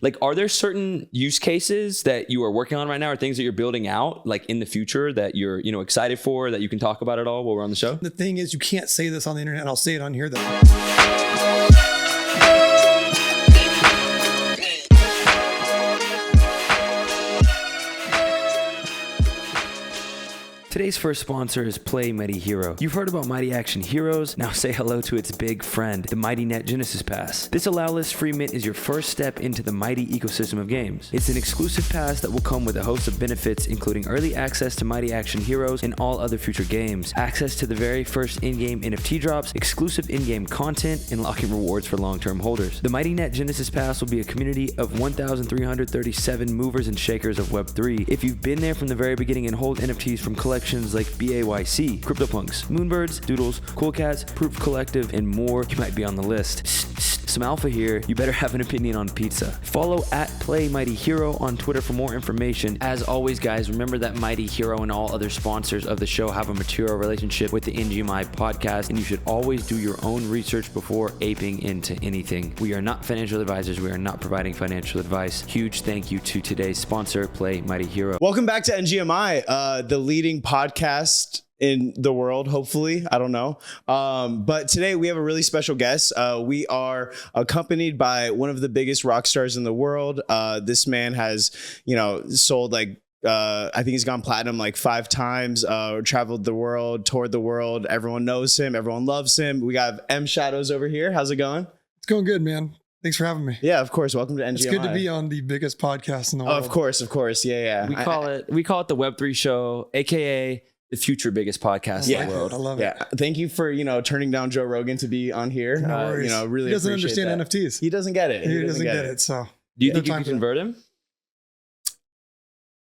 Like, are there certain use cases that you are working on right now or things that you're building out like in the future that you're, excited for, that you can talk about at all while we're on the show? The thing is, you can't say this on the internet. I'll say it on here though. Today's first sponsor is Play Mighty Hero. You've heard about Mighty Action Heroes. Now say hello to its big friend, the Mighty Net Genesis Pass. This allow list free mint is your first step into the Mighty ecosystem of games. It's an exclusive pass that will come with a host of benefits, including early access to Mighty Action Heroes and all other future games, access to the very first in-game NFT drops, exclusive in-game content, and locking rewards for long-term holders. The Mighty Net Genesis Pass will be a community of 1,337 movers and shakers of Web3. If you've been there from the very beginning and hold NFTs from collections like BAYC, CryptoPunks, Moonbirds, Doodles, Cool Cats, Proof Collective, and more, you might be on the list. Some alpha here, you better have an opinion on pizza. Follow at Play Mighty Hero on Twitter for more information. As always, guys, remember that Mighty Hero and all other sponsors of the show have a material relationship with the ngmi podcast, and you should always do your own research before aping into anything. We are not financial advisors. We are not providing financial advice. Huge thank you to today's sponsor, Play Mighty Hero. Welcome back to ngmi, the leading podcast in the world, hopefully. I don't know. But today we have a really special guest. We are accompanied by one of the biggest rock stars in the world. This man has, sold like, I think he's gone platinum like 5 times, traveled the world, toured the world. Everyone knows him. Everyone loves him. We got M Shadows over here. How's it going? It's going good, man. Thanks for having me. Yeah, of course. Welcome to NGMI. It's good to be on the biggest podcast in the world. Of course. Yeah. We call it the Web3 show, aka the future biggest podcast in the world. I love it. Yeah. Thank you for, turning down Joe Rogan to be on here. No worries. Really he doesn't appreciate understand that. NFTs. He doesn't get it. He doesn't get it. So do you think you can convert him?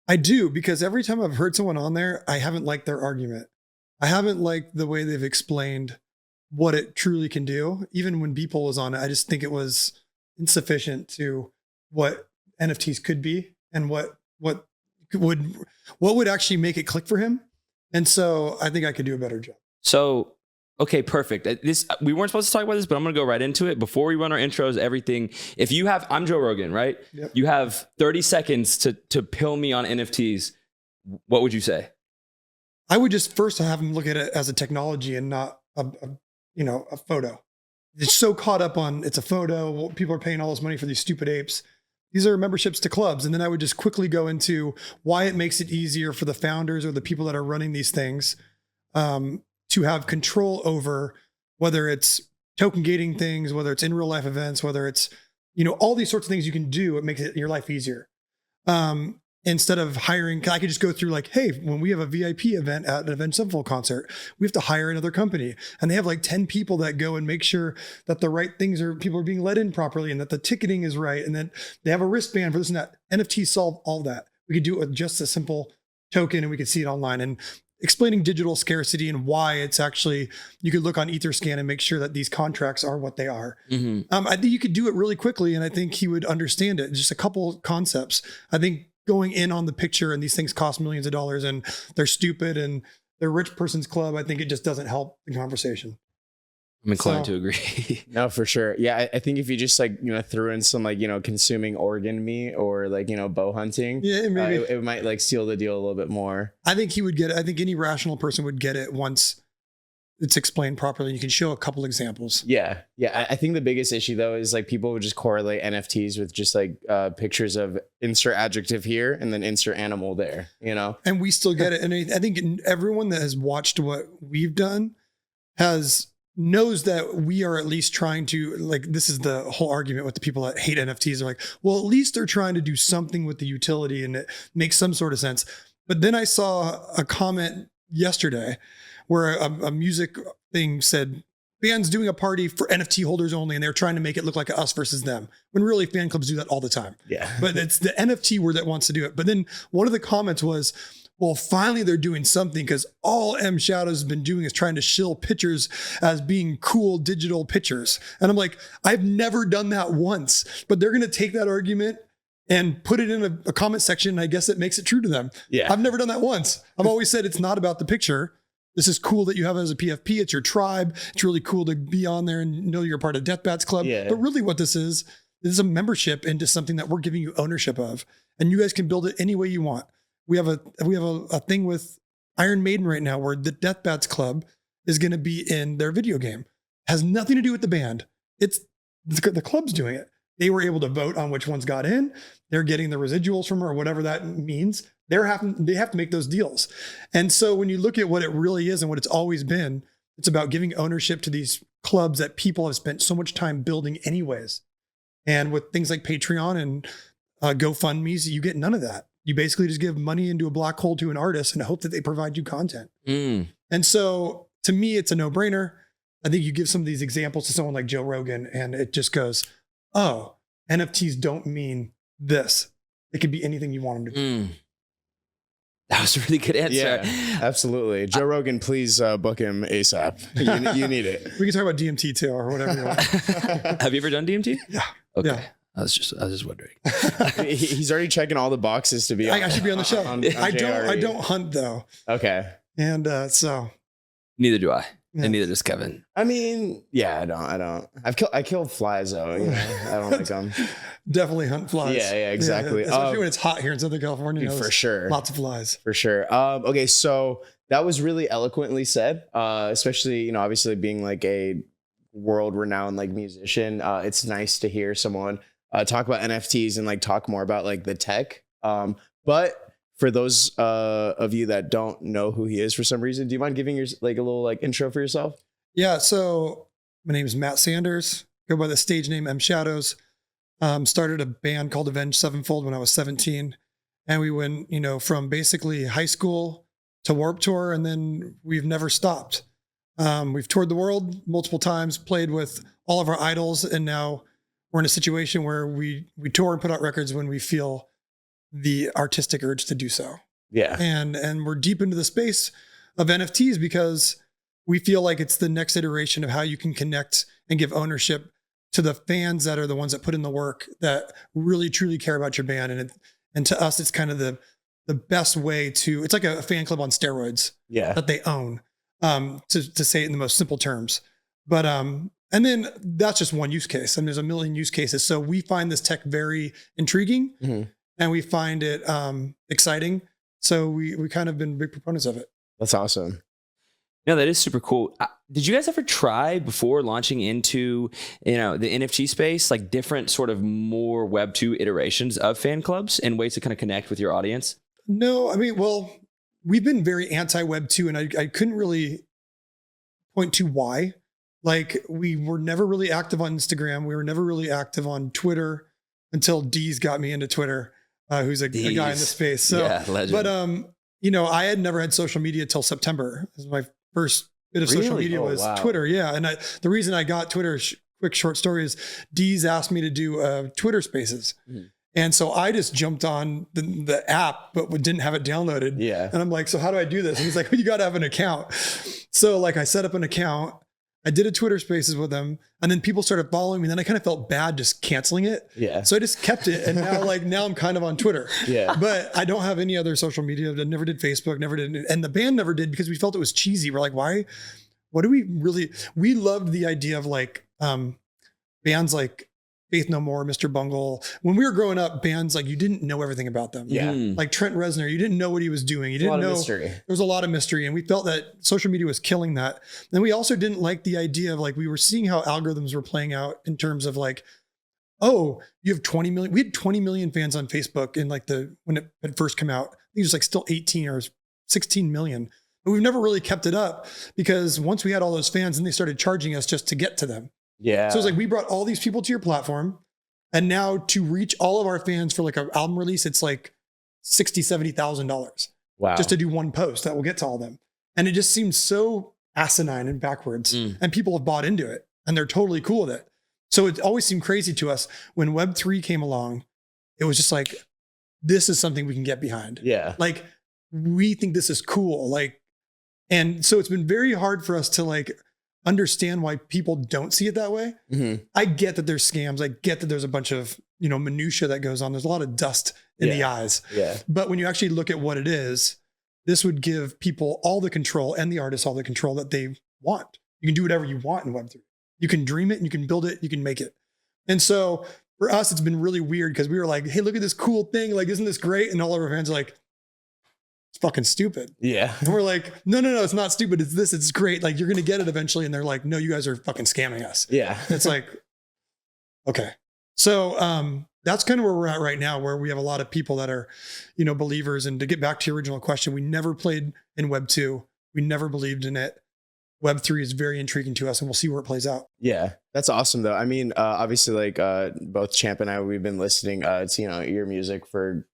I do, because every time I've heard someone on there, I haven't liked their argument. I haven't liked the way they've explained what it truly can do. Even when Beeple was on it, I just think it was insufficient to what NFTs could be and what would actually make it click for him. And so I think I could do a better job. So, okay, perfect. We weren't supposed to talk about this, but I'm going to go right into it. Before we run our intros, everything, I'm Joe Rogan, right? Yep. You have 30 seconds to pill me on NFTs. What would you say? I would just first have him look at it as a technology and not a photo. It's so caught up on it's a photo. People are paying all this money for these stupid apes. These are memberships to clubs. And then I would just quickly go into why it makes it easier for the founders or the people that are running these things to have control over whether it's token gating things, whether it's in real life events, whether it's, all these sorts of things you can do. It makes your life easier. Instead of hiring, I could just go through like, hey, when we have a VIP event at an Avenged Sevenfold concert, we have to hire another company. And they have like 10 people that go and make sure that the right people are being let in properly and that the ticketing is right. And then they have a wristband for this and that. NFTs solve all that. We could do it with just a simple token and we could see it online. And explaining digital scarcity and why it's actually, you could look on Etherscan and make sure that these contracts are what they are. Mm-hmm. I think you could do it really quickly. And I think he would understand it. Just a couple concepts. I think going in on the picture and these things cost millions of dollars and they're stupid and they're rich person's club, I think it just doesn't help the conversation. I'm inclined to agree. No, for sure. Yeah, I think if you just threw in some consuming organ meat or bow hunting, yeah, maybe it might seal the deal a little bit more. I think he would get it. I think any rational person would get it once it's explained properly. You can show a couple examples. Yeah. I think the biggest issue though is people would just correlate NFTs with just pictures of insert adjective here and then insert animal there, And we still get it. And I think everyone that has watched what we've done knows that we are at least trying to, this is the whole argument with the people that hate NFTs. They're like, well, at least they're trying to do something with the utility and it makes some sort of sense. But then I saw a comment yesterday where a music thing said, bands doing a party for NFT holders only, and they're trying to make it look like us versus them, when really fan clubs do that all the time. Yeah. But it's the NFT word that wants to do it. But then one of the comments was, well, finally they're doing something, because all M Shadows has been doing is trying to shill pictures as being cool digital pictures. And I'm like, I've never done that once, but they're going to take that argument and put it in a comment section. And I guess it makes it true to them. Yeah. I've never done that once. I've always said it's not about the picture. This is cool that you have it as a PFP. It's your tribe. It's really cool to be on there and know you're part of Death Bats Club. Yeah. But really what this is This is a membership into something that we're giving you ownership of, and you guys can build it any way you want. We have a thing with Iron Maiden right now where the Death Bats Club is going to be in their video game. Has nothing to do with the band. It's the club's doing it. They were able to vote on which ones got in. They're getting the residuals from, or whatever that means. They have to make those deals. And so when you look at what it really is and what it's always been, it's about giving ownership to these clubs that people have spent so much time building anyways. And with things like Patreon and GoFundMe's, you get none of that. You basically just give money into a black hole to an artist and hope that they provide you content. And so to me, it's a no-brainer. I think you give some of these examples to someone like Joe Rogan and it just goes, oh, NFTs don't mean this. It could be anything you want them to be. That was a really good answer. Yeah, absolutely. Joe Rogan, please book him ASAP. You need it. We can talk about DMT too, or whatever you want. Have you ever done DMT? Yeah. Okay. Yeah. I was just wondering. He's already checking all the boxes to be on. I should be on the show. I JRE. don't hunt though. Okay. And so. Neither do I. Yeah. And neither does Kevin. I mean, yeah, I don't. I killed flies though. You know, I don't like them. Definitely hunt flies. Yeah, exactly. Yeah, especially when it's hot here in Southern California. Dude, for sure. Lots of flies. For sure. Okay, so that was really eloquently said. Especially, obviously being like a world-renowned like musician. It's nice to hear someone talk about NFTs and like talk more about like the tech. But for those of you that don't know who he is for some reason, do you mind giving your like a little like intro for yourself? Yeah. So my name is Matt Sanders. Go by the stage name M Shadows. Started a band called Avenged Sevenfold when I was 17, and we went, from basically high school to Warped Tour, and then we've never stopped. We've toured the world multiple times, played with all of our idols, and now we're in a situation where we tour and put out records when we feel the artistic urge to do so. Yeah. And we're deep into the space of NFTs because we feel like it's the next iteration of how you can connect and give ownership to the fans that are the ones that put in the work, that really truly care about your band. And to us, it's kind of the best way to, it's like a fan club on steroids that they own, to say it in the most simple terms. But, and then that's just one use case. And there's a million use cases. So we find this tech very intriguing and we find it exciting. So we kind of been big proponents of it. That's awesome. No, that is super cool. Did you guys ever try before launching into, the NFT space, like different sort of more Web2 iterations of fan clubs and ways to kind of connect with your audience? No, I mean, well, we've been very anti-Web2 and I couldn't really point to why. Like we were never really active on Instagram. We were never really active on Twitter until Dee's got me into Twitter, who's a guy in the space. So, yeah, legend. But, I had never had social media till September. This was my first bit of social media was Twitter. Yeah. And the reason I got Twitter, quick short story, is Dee's asked me to do Twitter Spaces. And so I just jumped on the app, but didn't have it downloaded. Yeah. And I'm like, so how do I do this? And he's like, well, you got to have an account. So like I set up an account. I did a Twitter Spaces with him, and then people started following me. And then I kind of felt bad just canceling it. Yeah. So I just kept it. And now I'm kind of on Twitter. Yeah. But I don't have any other social media. I never did Facebook, never did. And the band never did because we felt it was cheesy. We're like, why? What do we really, we loved the idea of like bands like Faith No More, Mr. Bungle. When we were growing up, bands like you didn't know everything about them. Yeah. Like Trent Reznor, you didn't know what he was doing. You didn't know. Mystery. There was a lot of mystery, and we felt that social media was killing that. And we also didn't like the idea of like we were seeing how algorithms were playing out in terms of like, oh, you have 20 million. We had 20 million fans on Facebook in like when it had first come out. I think it was like still 18 or 16 million. But we've never really kept it up because once we had all those fans, and they started charging us just to get to them. Yeah. So it's like we brought all these people to your platform, and now to reach all of our fans for like an album release, it's like $60,000-$70,000. Wow. Just to do one post that will get to all of them. And it just seems so asinine and backwards. And people have bought into it and they're totally cool with it. So it always seemed crazy to us when Web3 came along. It was just like, this is something we can get behind. Yeah. Like we think this is cool. Like, and so it's been very hard for us to like understand why people don't see it that way. I get that there's scams. I get that there's a bunch of, minutia that goes on. There's a lot of dust in the eyes. Yeah. But when you actually look at what it is, this would give people all the control and the artists all the control that they want. You can do whatever you want in Web3. You can dream it and you can build it, you can make it. And so for us, it's been really weird because we were like, hey, look at this cool thing. Like, isn't this great? And all of our fans are like, it's fucking stupid. Yeah. And we're like, no, it's not stupid. It's this, it's great. Like, you're going to get it eventually. And they're like, no, you guys are fucking scamming us. Yeah. It's like, okay. So that's kind of where we're at right now, where we have a lot of people that are, believers. And to get back to your original question, we never played in Web 2. We never believed in it. Web 3 is very intriguing to us, and we'll see where it plays out. Yeah, that's awesome though. I mean, obviously, like both Champ and I, we've been listening to your music for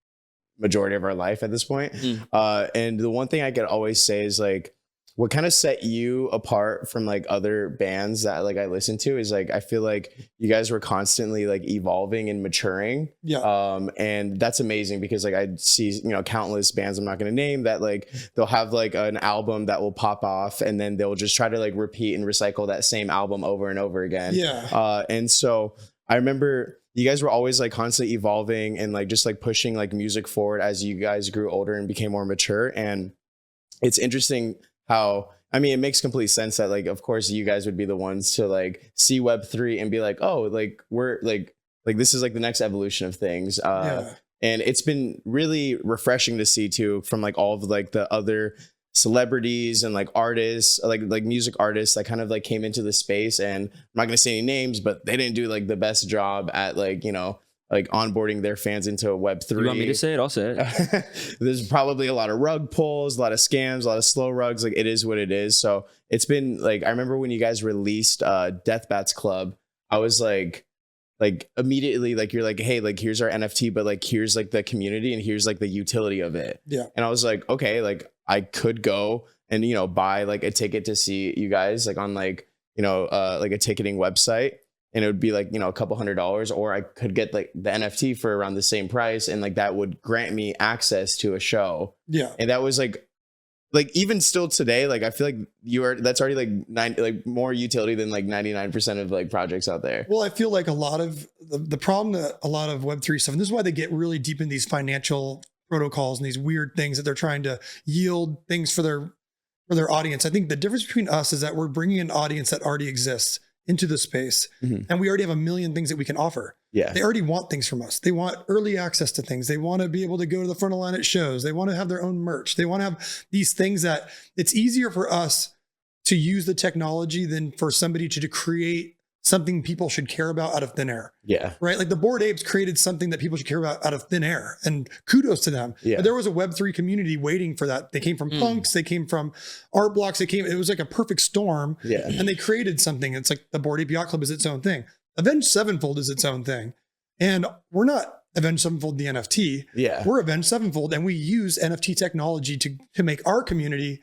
majority of our life at this point. And the one thing I could always say is like, what kind of set you apart from like other bands that like I listen to is like, I feel like you guys were constantly like evolving and maturing. Yeah. And that's amazing because like I see, countless bands I'm not going to name that like they'll have like an album that will pop off and then they'll just try to like repeat and recycle that same album over and over again. Yeah. And so I remember you guys were always like constantly evolving and like just like pushing like music forward as you guys grew older and became more mature. And it's interesting how, I mean, it makes complete sense that like, of course you guys would be the ones to like see Web3 and be like, oh, like we're like this is like the next evolution of things. And it's been really refreshing to see too, from like all of like the other celebrities and like artists, like music artists that kind of like came into the space. And I'm not going to say any names, but they didn't do like the best job at like, like onboarding their fans into Web3. You want me to say it? I'll say it. There's probably a lot of rug pulls, a lot of scams, a lot of slow rugs. Like it is what it is. So it's been like, I remember when you guys released Death Bats Club, I was like immediately like, you're like, hey, like here's our NFT, but like, here's like the community and here's like the utility of it. Yeah. And I was like, okay, like I could go and, buy like a ticket to see you guys like on like, like a ticketing website. And it would be like, a couple $100, or I could get like the NFT for around the same price. And like, that would grant me access to a show. Yeah. And that was like even still today, like, I feel like that's already like more utility than like 99% of like projects out there. Well, I feel like a lot of the problem that a lot of Web3 stuff, and this is why they get really deep in these financial protocols and these weird things that they're trying to yield things for their audience. I think the difference between us is that we're bringing an audience that already exists into the space. And we already have a million things that we can offer. Yeah. They already want things from us. They want early access to things. They want to be able to go to the front of the line at shows. They want to have their own merch. They want to have these things that it's easier for us to use the technology than for somebody to create something people should care about out of thin air. Yeah. Right. Like the Bored Apes created something that people should care about out of thin air, and kudos to them. Yeah. But there was a Web3 community waiting for that. They came from punks. They came from art blocks. It was like a perfect storm. Yeah. And they created something. It's like the Bored Ape Yacht Club is its own thing. Avenged Sevenfold is its own thing. And we're not Avenged Sevenfold, the NFT. Yeah. We're Avenged Sevenfold, and we use NFT technology to make our community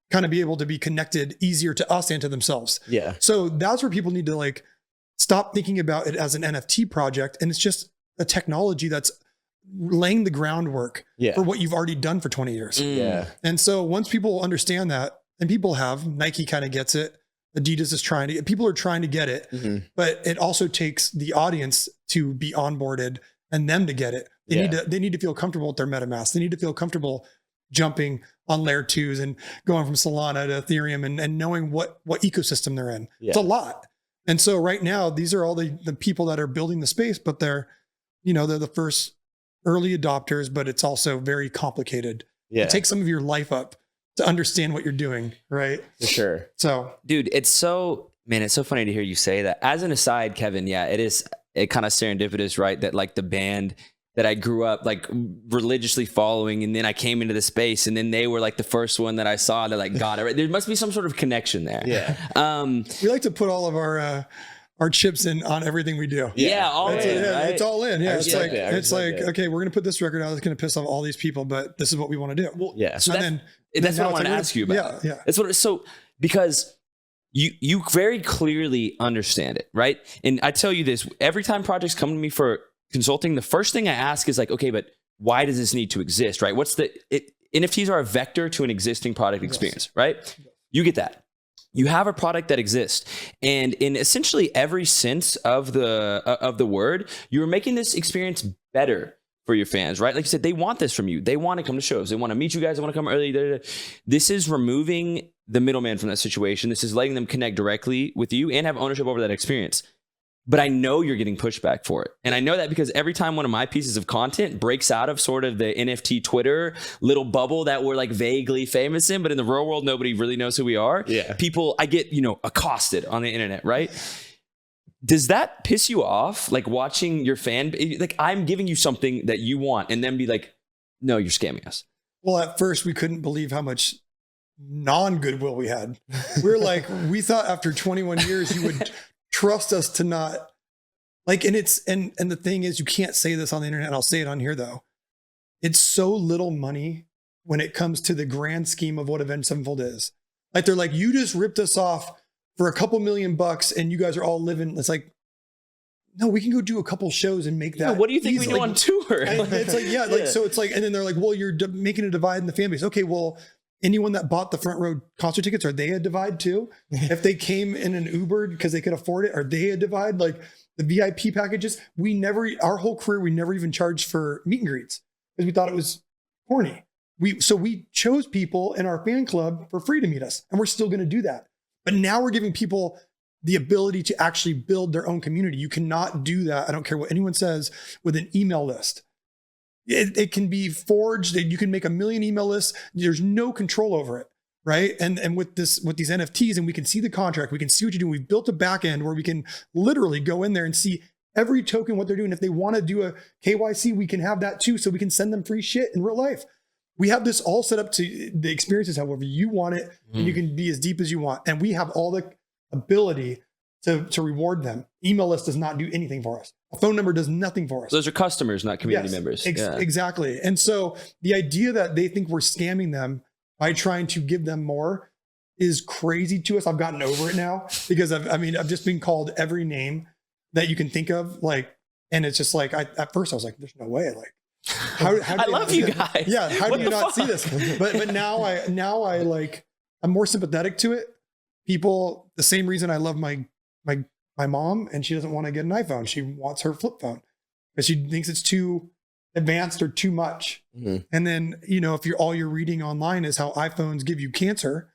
kind of be able to be connected easier to us and to themselves. Yeah. So that's where people need to like stop thinking about it as an NFT project. And it's just a technology that's laying the groundwork for what you've already done for 20 years. Yeah. And so once people understand that, and people have, Nike kind of gets it. Adidas is trying to, people are trying to get it, but it also takes the audience to be onboarded and them to get it. They need to feel comfortable with their MetaMask. They need to feel comfortable jumping on layer 2s and going from Solana to Ethereum and knowing what ecosystem they're in. Yeah. It's a lot. And so right now, these are all the people that are building the space, but they're the first early adopters, but it's also very complicated. Yeah. It takes some of your life up to understand what you're doing. Right. For sure. So dude, it's so funny to hear you say that. As an aside, Kevin, it kind of serendipitous, right? That like the band that I grew up like religiously following, and then I came into the space, and then they were like the first one that I saw that like got it right. There must be some sort of connection there. Yeah. We like to put all of our chips in on everything we do. Yeah, all in. Right? It's all in. Yeah, it's like it. Okay, we're gonna put this record out that's gonna piss off all these people, but this is what we want to do. Well, yeah. So and that's what I want to ask you about. Yeah. That's what. So because you very clearly understand it, right? And I tell you this, every time projects come to me for consulting, the first thing I ask is like, okay, but why does this need to exist, right? NFTs are a vector to an existing product experience, right? You get that. You have a product that exists, and in essentially every sense of the word, you are making this experience better for your fans, right? Like you said, they want this from you. They want to come to shows. They want to meet you guys. They want to come early. This is removing the middleman from that situation. This is letting them connect directly with you and have ownership over that experience. but I know you're getting pushback for it. And I know that because every time one of my pieces of content breaks out of sort of the NFT Twitter little bubble that we're like vaguely famous in, but in the real world, nobody really knows who we are. Yeah. People, I get, accosted on the internet, right? Does that piss you off? Like watching your fan, like I'm giving you something that you want and then be like, no, you're scamming us. Well, at first we couldn't believe how much non-goodwill we had. We're like, we thought after 21 years you would trust us to not like, and the thing is, you can't say this on the internet, and I'll say it on here though. It's so little money when it comes to the grand scheme of what Avenged Sevenfold is. Like they're like, you just ripped us off for a couple $1,000,000 and you guys are all living. It's like, no, we can go do a couple shows and make that. Yeah, what do you think easy. we do on tour? And it's like, yeah, like, so it's like, and then they're like, well, you're making a divide in the fan base. Okay, well, anyone that bought the front row concert tickets, are they a divide too? If they came in an Uber because they could afford it, are they a divide? Like the VIP packages, our whole career, we never even charged for meet and greets because we thought it was corny. So we chose people in our fan club for free to meet us, and we're still going to do that. But now we're giving people the ability to actually build their own community. You cannot do that. I don't care what anyone says with an email list. It can be forged. You can make 1 million email lists. There's no control over it, right? And with these NFTs, and we can see the contract, we can see what you do. We've built a back end where we can literally go in there and see every token, what they're doing. If they want to do a KYC, we can have that too, so we can send them free shit in real life. We have this all set up to the experiences however you want it, and you can be as deep as you want. And we have all the ability to reward them. Email list does not do anything for us. A phone number does nothing for us. Those are customers, not community members. Exactly. And so the idea that they think we're scamming them by trying to give them more is crazy to us. I've gotten over it now because I've just been called every name that you can think of. Like, and it's just like, at first I was like, there's no way. Like, how I love you guys. Yeah. How do you not see this? But now I like, I'm more sympathetic to it. People, the same reason I love my mom, and she doesn't want to get an iPhone. She wants her flip phone because she thinks it's too advanced or too much. Mm-hmm. And then, if all you're reading online is how iPhones give you cancer,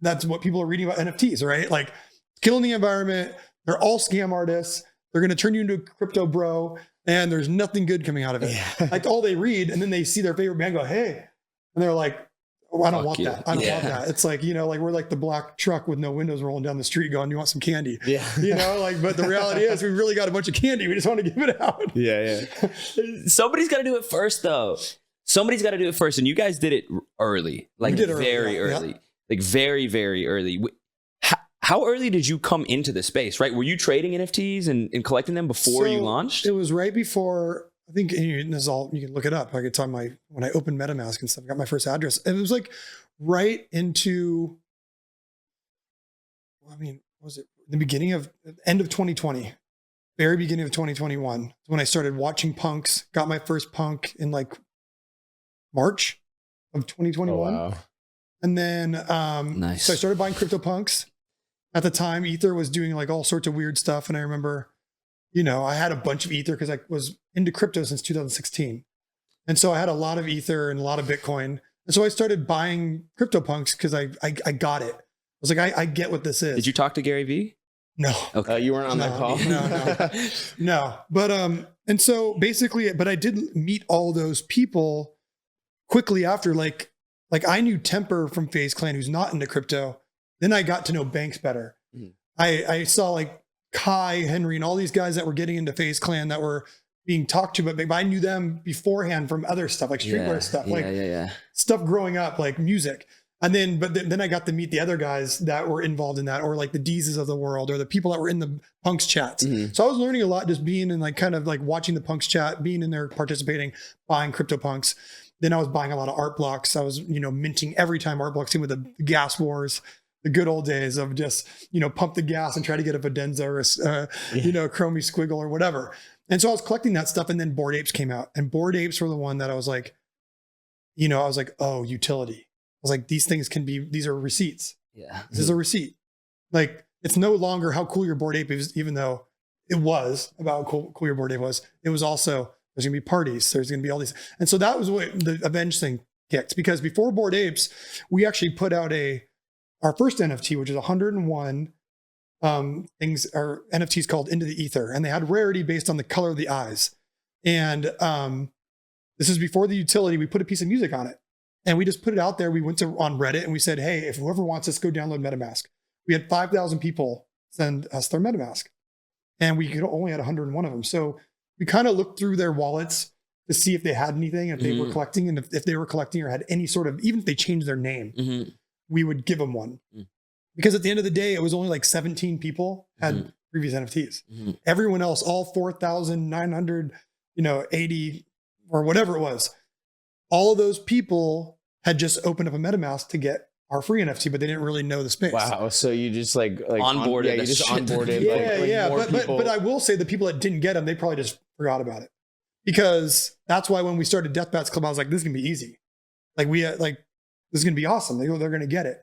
that's what people are reading about NFTs, right? Like killing the environment. They're all scam artists. They're going to turn you into a crypto bro, and there's nothing good coming out of it. Yeah. Like all they read, and then they see their favorite band go, hey, and they're like, oh, I don't want that. I don't want that. It's like, like we're like the black truck with no windows rolling down the street going, you want some candy? Yeah. But the reality is we really got a bunch of candy. We just want to give it out. Yeah. Somebody's got to do it first though. Somebody's got to do it first. And you guys did it early, like very early, like very, very early. How early did you come into the space, right? Were you trading NFTs and collecting them before you launched? It was right before, I think, and this is all, you can look it up. I could tell when I opened MetaMask and stuff, I got my first address. And it was like right into, was it the end of 2020, very beginning of 2021, when I started watching punks, got my first punk in like March of 2021. Oh, wow. And then, nice. So I started buying CryptoPunks. At the time, Ether was doing like all sorts of weird stuff. And I remember, I had a bunch of Ether because I was into crypto since 2016. And so I had a lot of Ether and a lot of Bitcoin. And so I started buying CryptoPunks because I got it. I was like, I get what this is. Did you talk to Gary Vee? No. Okay. You weren't on that call? No. But, and so basically, but I did meet all those people quickly after, like I knew Temper from FaZe Clan, who's not into crypto. Then I got to know Banks better. Mm. I saw like Kai, Henry, and all these guys that were getting into FaZe Clan that were being talked to, but I knew them beforehand from other stuff, like streetwear stuff, stuff growing up, like music. And then I got to meet the other guys that were involved in that, or like the Deezes of the world, or the people that were in the punks chats. Mm-hmm. So I was learning a lot just being in like kind of like watching the punks chat, being in there, participating, buying CryptoPunks. Then I was buying a lot of art blocks. I was, minting every time art blocks came with the gas wars. The good old days of just, pump the gas and try to get a Videnza or a Chromie Squiggle or whatever. And so I was collecting that stuff, and then Bored Apes came out, and Bored Apes were the one that I was like, oh, utility. I was like, these are receipts. Yeah. This is a receipt. Like, it's no longer how cool your Bored Ape is, even though it was about how cool your Bored Ape was. It was also, there's going to be parties. There's going to be all these. And so that was what the Avenged thing kicked, because before Bored Apes, we actually put out our first NFT, which is 101 things or NFTs called Into the Ether, and they had rarity based on the color of the eyes. And this is before the utility. We put a piece of music on it, and we just put it out there. We went on Reddit and we said, hey, if whoever wants this, go download MetaMask. We had 5,000 people send us their MetaMask, and we could only had 101 of them. So we kind of looked through their wallets to see if they had anything, if they were collecting, and if they were collecting or had any sort of, even if they changed their name, we would give them one. Because at the end of the day, it was only like 17 people had previous NFTs. Everyone else, all 4,900, 80 or whatever it was, all of those people had just opened up a MetaMask to get our free NFT, but they didn't really know the space. Wow. So you just like onboarded. You just onboarded. But I will say the people that didn't get them, they probably just forgot about it. Because that's why when we started Death Bats Club, I was like, this is gonna be easy. Like this is gonna be awesome. They're gonna get it.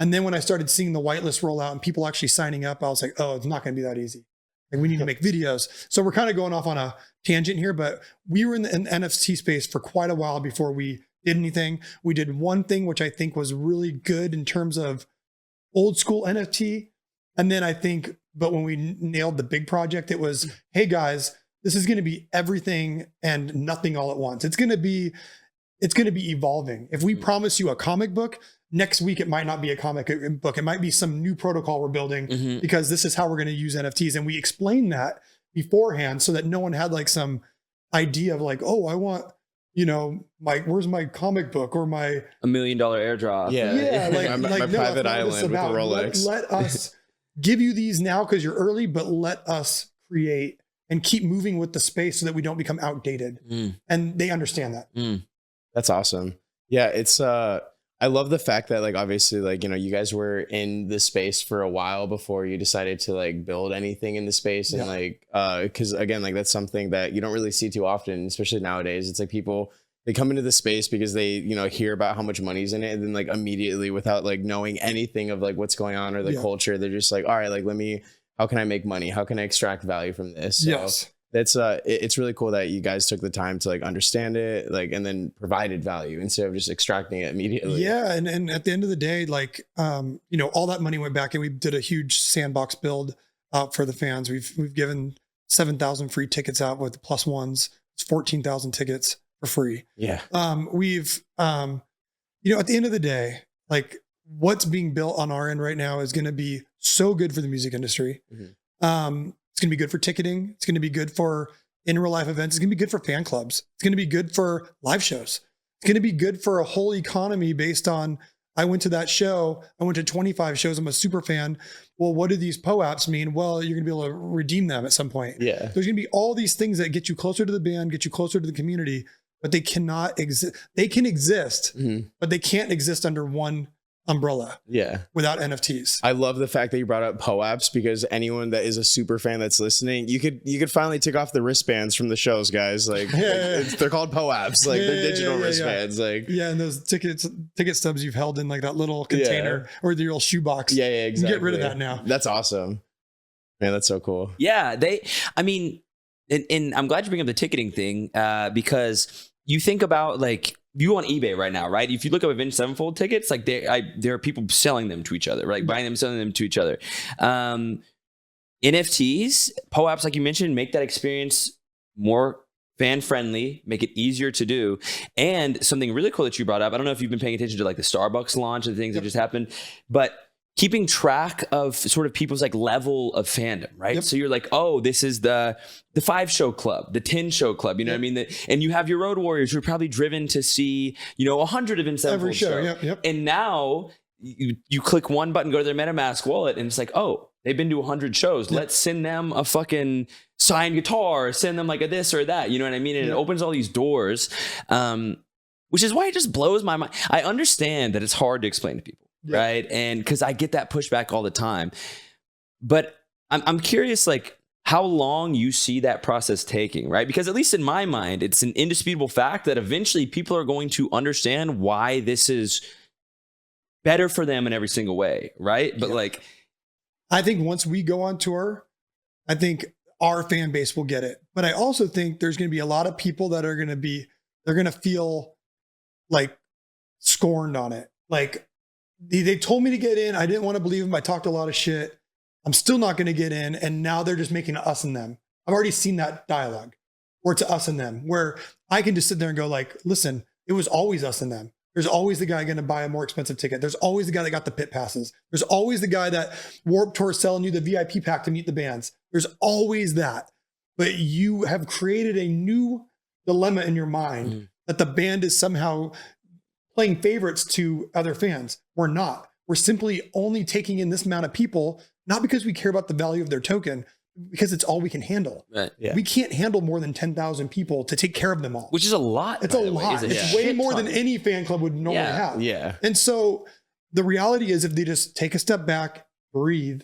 And then when I started seeing the whitelist roll out and people actually signing up, I was like, oh, it's not gonna be that easy. Like we need to make videos. So we're kind of going off on a tangent here, but we were in the NFT space for quite a while before we did anything. We did one thing, which I think was really good in terms of old school NFT. And then but when we nailed the big project, it was, hey guys, this is going to be everything and nothing all at once. It's going to be evolving. If we promise you a comic book, next week it might not be a comic book. It might be some new protocol we're building because this is how we're going to use NFTs. And we explained that beforehand so that no one had like some idea of like, oh, I want, where's my comic book or my $1 million airdrop. Yeah. My private island with a Rolex. Let us give you these now because you're early, but let us create and keep moving with the space so that we don't become outdated. And they understand that. That's awesome. Yeah. It's, I love the fact that like, obviously like, you guys were in the space for a while before you decided to like build anything in the space. And like, cause again, like that's something that you don't really see too often, especially nowadays. It's like people, they come into the space because they, hear about how much money's in it. And then like immediately without like knowing anything of like what's going on or the culture, they're just like, all right, like, how can I make money? How can I extract value from this? So yes. That's it's really cool that you guys took the time to like understand it, like, and then provided value instead of just extracting it immediately. Yeah. And at the end of the day, like, all that money went back and we did a huge sandbox build for the fans. We've given 7,000 free tickets out with the plus ones. It's 14,000 tickets for free. Yeah. We've, at the end of the day, like what's being built on our end right now is going to be so good for the music industry. It's going to be good for ticketing. It's going to be good for in real life events. It's going to be good for fan clubs. It's going to be good for live shows. It's going to be good for a whole economy based on, I went to that show. I went to 25 shows. I'm a super fan. Well, what do these PO-apps mean? Well, you're going to be able to redeem them at some point. Yeah. There's going to be all these things that get you closer to the band, get you closer to the community, but they cannot exist. They can exist, but they can't exist under one umbrella without NFTs. I love the fact that you brought up PO-apps because anyone that is a super fan that's listening, you could finally take off the wristbands from the shows, guys. Like they're called PO-apps, like they're digital wristbands. Like and those ticket stubs you've held in like that little container or the little shoebox. Yeah, exactly. You can get rid of that now. That's awesome. Man, that's so cool. Yeah, and I'm glad you bring up the ticketing thing because you think about like you on eBay right now, right? If you look up Avenged Sevenfold tickets, like there are people selling them to each other, right? Buying them, selling them to each other. NFTs, PO-apps, like you mentioned, make that experience more fan friendly, make it easier to do. And something really cool that you brought up, I don't know if you've been paying attention to like the Starbucks launch and the things that just happened, but keeping track of sort of people's like level of fandom, right? So you're like, oh, this is the 5 show club, the 10 show club, you know what I mean? And you have your road warriors who are probably driven to see, 100 of Sevenfold every show. And now you click one button, go to their MetaMask wallet, and it's like, oh, they've been to 100 shows. Let's send them a fucking signed guitar, send them like a this or that, you know what I mean? And it opens all these doors, which is why it just blows my mind. I understand that it's hard to explain to people. Right. And because I get that pushback all the time. But I'm curious, like, how long you see that process taking, right? Because at least in my mind, it's an indisputable fact that eventually people are going to understand why this is better for them in every single way, right? But like, I think once we go on tour, I think our fan base will get it. But I also think there's going to be a lot of people that are going to they're going to feel like scorned on it. Like, they told me to get in. I didn't want to believe them. I talked a lot of shit. I'm still not going to get in. And now they're just making us and them. I've already seen that dialogue where it's us and them, where I can just sit there and go like, listen, it was always us and them. There's always the guy going to buy a more expensive ticket. There's always the guy that got the pit passes. There's always the guy that Warped Tour selling you the VIP pack to meet the bands. There's always that. But you have created a new dilemma in your mind that the band is somehow playing favorites to other fans. We're not. We're simply only taking in this amount of people, not because we care about the value of their token, because it's all we can handle. Right. Yeah. We can't handle more than 10,000 people to take care of them all. Which is a lot. It's a lot. It's way more than any fan club would normally have. Yeah. And so the reality is, if they just take a step back, breathe,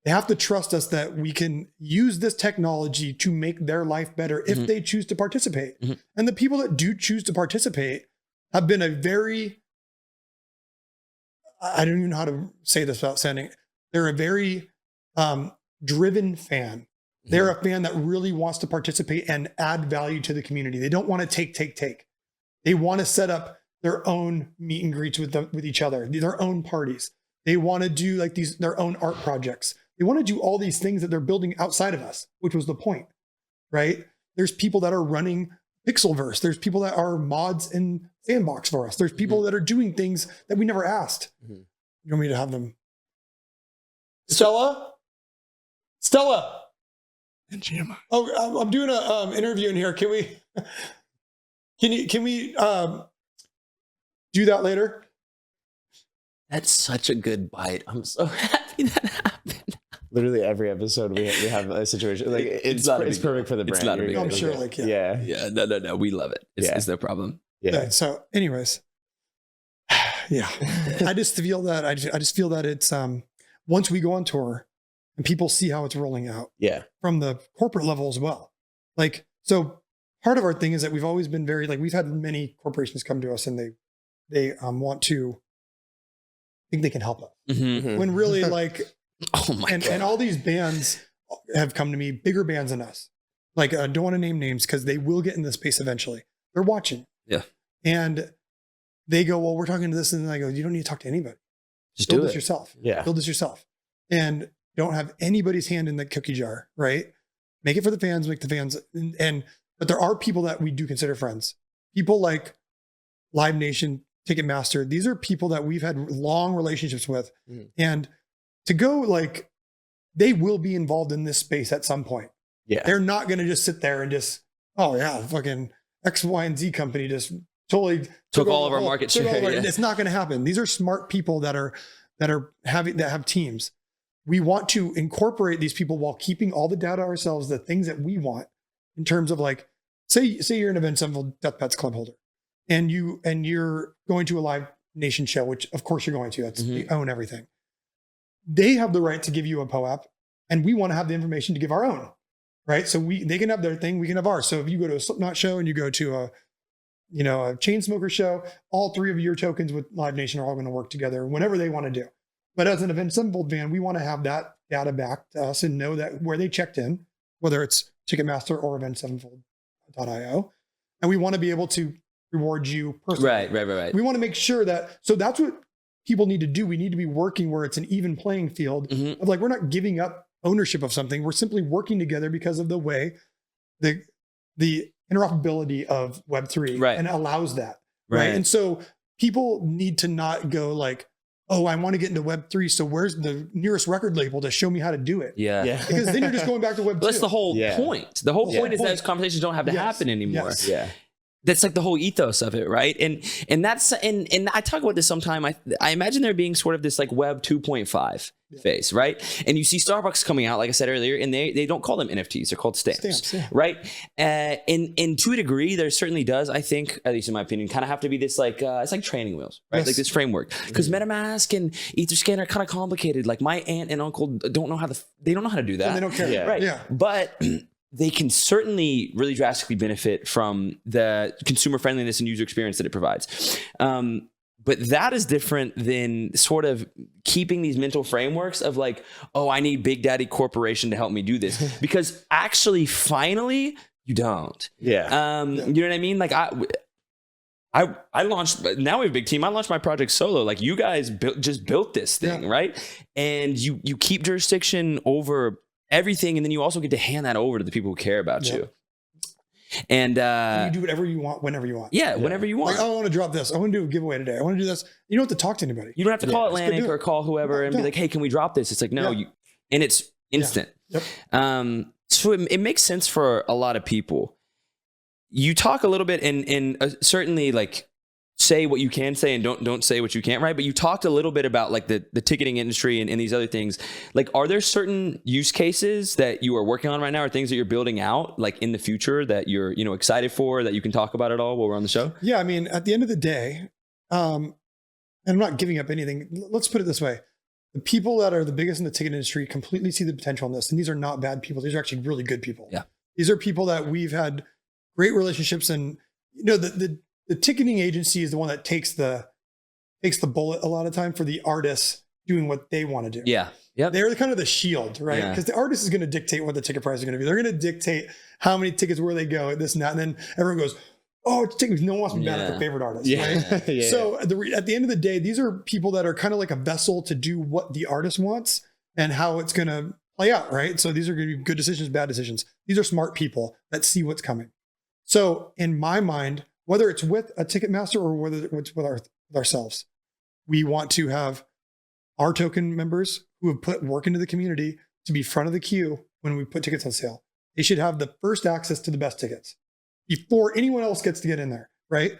they have to trust us that we can use this technology to make their life better if they choose to participate. And the people that do choose to participate have been a very, I don't even know how to say this without sounding, they're a very driven fan. They're a fan that really wants to participate and add value to the community. They don't want to take. They want to set up their own meet and greets with each other, their own parties. They want to do like their own art projects. They want to do all these things that they're building outside of us, which was the point, right? There's people that are running Pixelverse. There's people that are mods in Sandbox for us. There's people that are doing things that we never asked. You want me to have them? Stella? And ngmi. Oh, I'm doing a interview in here. Can we do that later? That's such a good bite. I'm so happy that happened. Literally every episode we have a situation like it's perfect for the brand. It's not a big I'm deal. sure, like yeah. No. We love it. It's no problem. Yeah. So, anyways, yeah, I just feel that it's once we go on tour and people see how it's rolling out, from the corporate level as well. Like, so part of our thing is that we've always been very like we've had many corporations come to us and they want to think they can help us when really like. Oh my God. And all these bands have come to me, bigger bands than us. Like, I don't want to name names because they will get in this space eventually. They're watching. Yeah. And they go, well, we're talking to this. And I go, you don't need to talk to anybody. Just build do this it yourself. Yeah. Build this yourself. And don't have anybody's hand in the cookie jar, right? Make it for the fans, make the fans. But there are people that we do consider friends. People like Live Nation, Ticketmaster. These are people that we've had long relationships with. And to go like, they will be involved in this space at some point. Yeah. They're not going to just sit there and just, oh yeah, fucking X, Y, and Z company just totally took all of our market share. It's not going to happen. These are smart people that have teams. We want to incorporate these people while keeping all the data ourselves, the things that we want in terms of like, say you're an Avenged Sevenfold Death Pets Club holder and you're going to a Live Nation show, which of course you're going to, they own everything. They have the right to give you a POAP and we want to have the information to give our own, right? So they can have their thing, we can have ours. So if you go to a Slipknot show and you go to a Chainsmoker show, all three of your tokens with Live Nation are all going to work together whenever they want to do. But as an Avenged Sevenfold fan, we want to have that data back to us and know that where they checked in, whether it's Ticketmaster or AvengedSevenfold.io. And we want to be able to reward you personally. Right. We want to make sure that, so that's what people need to do. We need to be working where it's an even playing field of like, we're not giving up ownership of something. We're simply working together because of the way the interoperability of Web3 and it allows that. Right. And so people need to not go like, oh, I want to get into Web3. So where's the nearest record label to show me how to do it? Yeah. Because then you're just going back to Web2. That's the whole point. The whole point is that those conversations don't have to happen anymore. Yes. Yeah. That's like the whole ethos of it, right? And that's and I talk about this sometime. I imagine there being sort of this like Web 2.5 phase, right? And you see Starbucks coming out, like I said earlier, and they don't call them NFTs; they're called stamps, right? And to a degree, there certainly does, I think, at least in my opinion, kind of have to be this like it's like training wheels, right? Like this framework, because MetaMask and Etherscan are kind of complicated. Like my aunt and uncle don't know how to do that. And they don't care, right? Yeah, but they can certainly really drastically benefit from the consumer friendliness and user experience that it provides. But that is different than sort of keeping these mental frameworks of like, oh, I need Big Daddy Corporation to help me do this. Because actually, finally, you don't. Yeah. You know what I mean? Like I launched, now we have a big team. I launched my project solo. Like you guys just built this thing, right? And you keep jurisdiction over everything. And then you also get to hand that over to the people who care about you. And you do whatever you want, whenever you want. Yeah, whenever you want. Like, I want to drop this. I want to do a giveaway today. I want to do this. You don't have to talk to anybody. You don't have to call Atlantic or call whoever and be like, hey, can we drop this? It's like, no, and it's instant. Yep. So it makes sense for a lot of people. You talk a little bit and certainly like say what you can say and don't say what you can't, right? But you talked a little bit about like the ticketing industry and these other things. Like, are there certain use cases that you are working on right now or things that you're building out like in the future that you're, excited for, that you can talk about at all while we're on the show? Yeah. I mean, at the end of the day, and I'm not giving up anything. Let's put it this way. The people that are the biggest in the ticket industry completely see the potential in this. And these are not bad people. These are actually really good people. Yeah. These are people that we've had great relationships, and the ticketing agency is the one that takes the bullet a lot of time for the artists doing what they want to do. Yeah. Yep. They're kind of the shield, right? Because the artist is going to dictate what the ticket price is going to be. They're going to dictate how many tickets, where they go, this and that. And then everyone goes, oh, it's tickets. No one wants to be mad at their favorite artist. Right? So at the end of the day, these are people that are kind of like a vessel to do what the artist wants and how it's going to play out, right? So these are going to be good decisions, bad decisions. These are smart people that see what's coming. So in my mind, whether it's with a Ticketmaster or whether it's with ourselves, we want to have our token members who have put work into the community to be front of the queue when we put tickets on sale. They should have the first access to the best tickets before anyone else gets to get in there, right?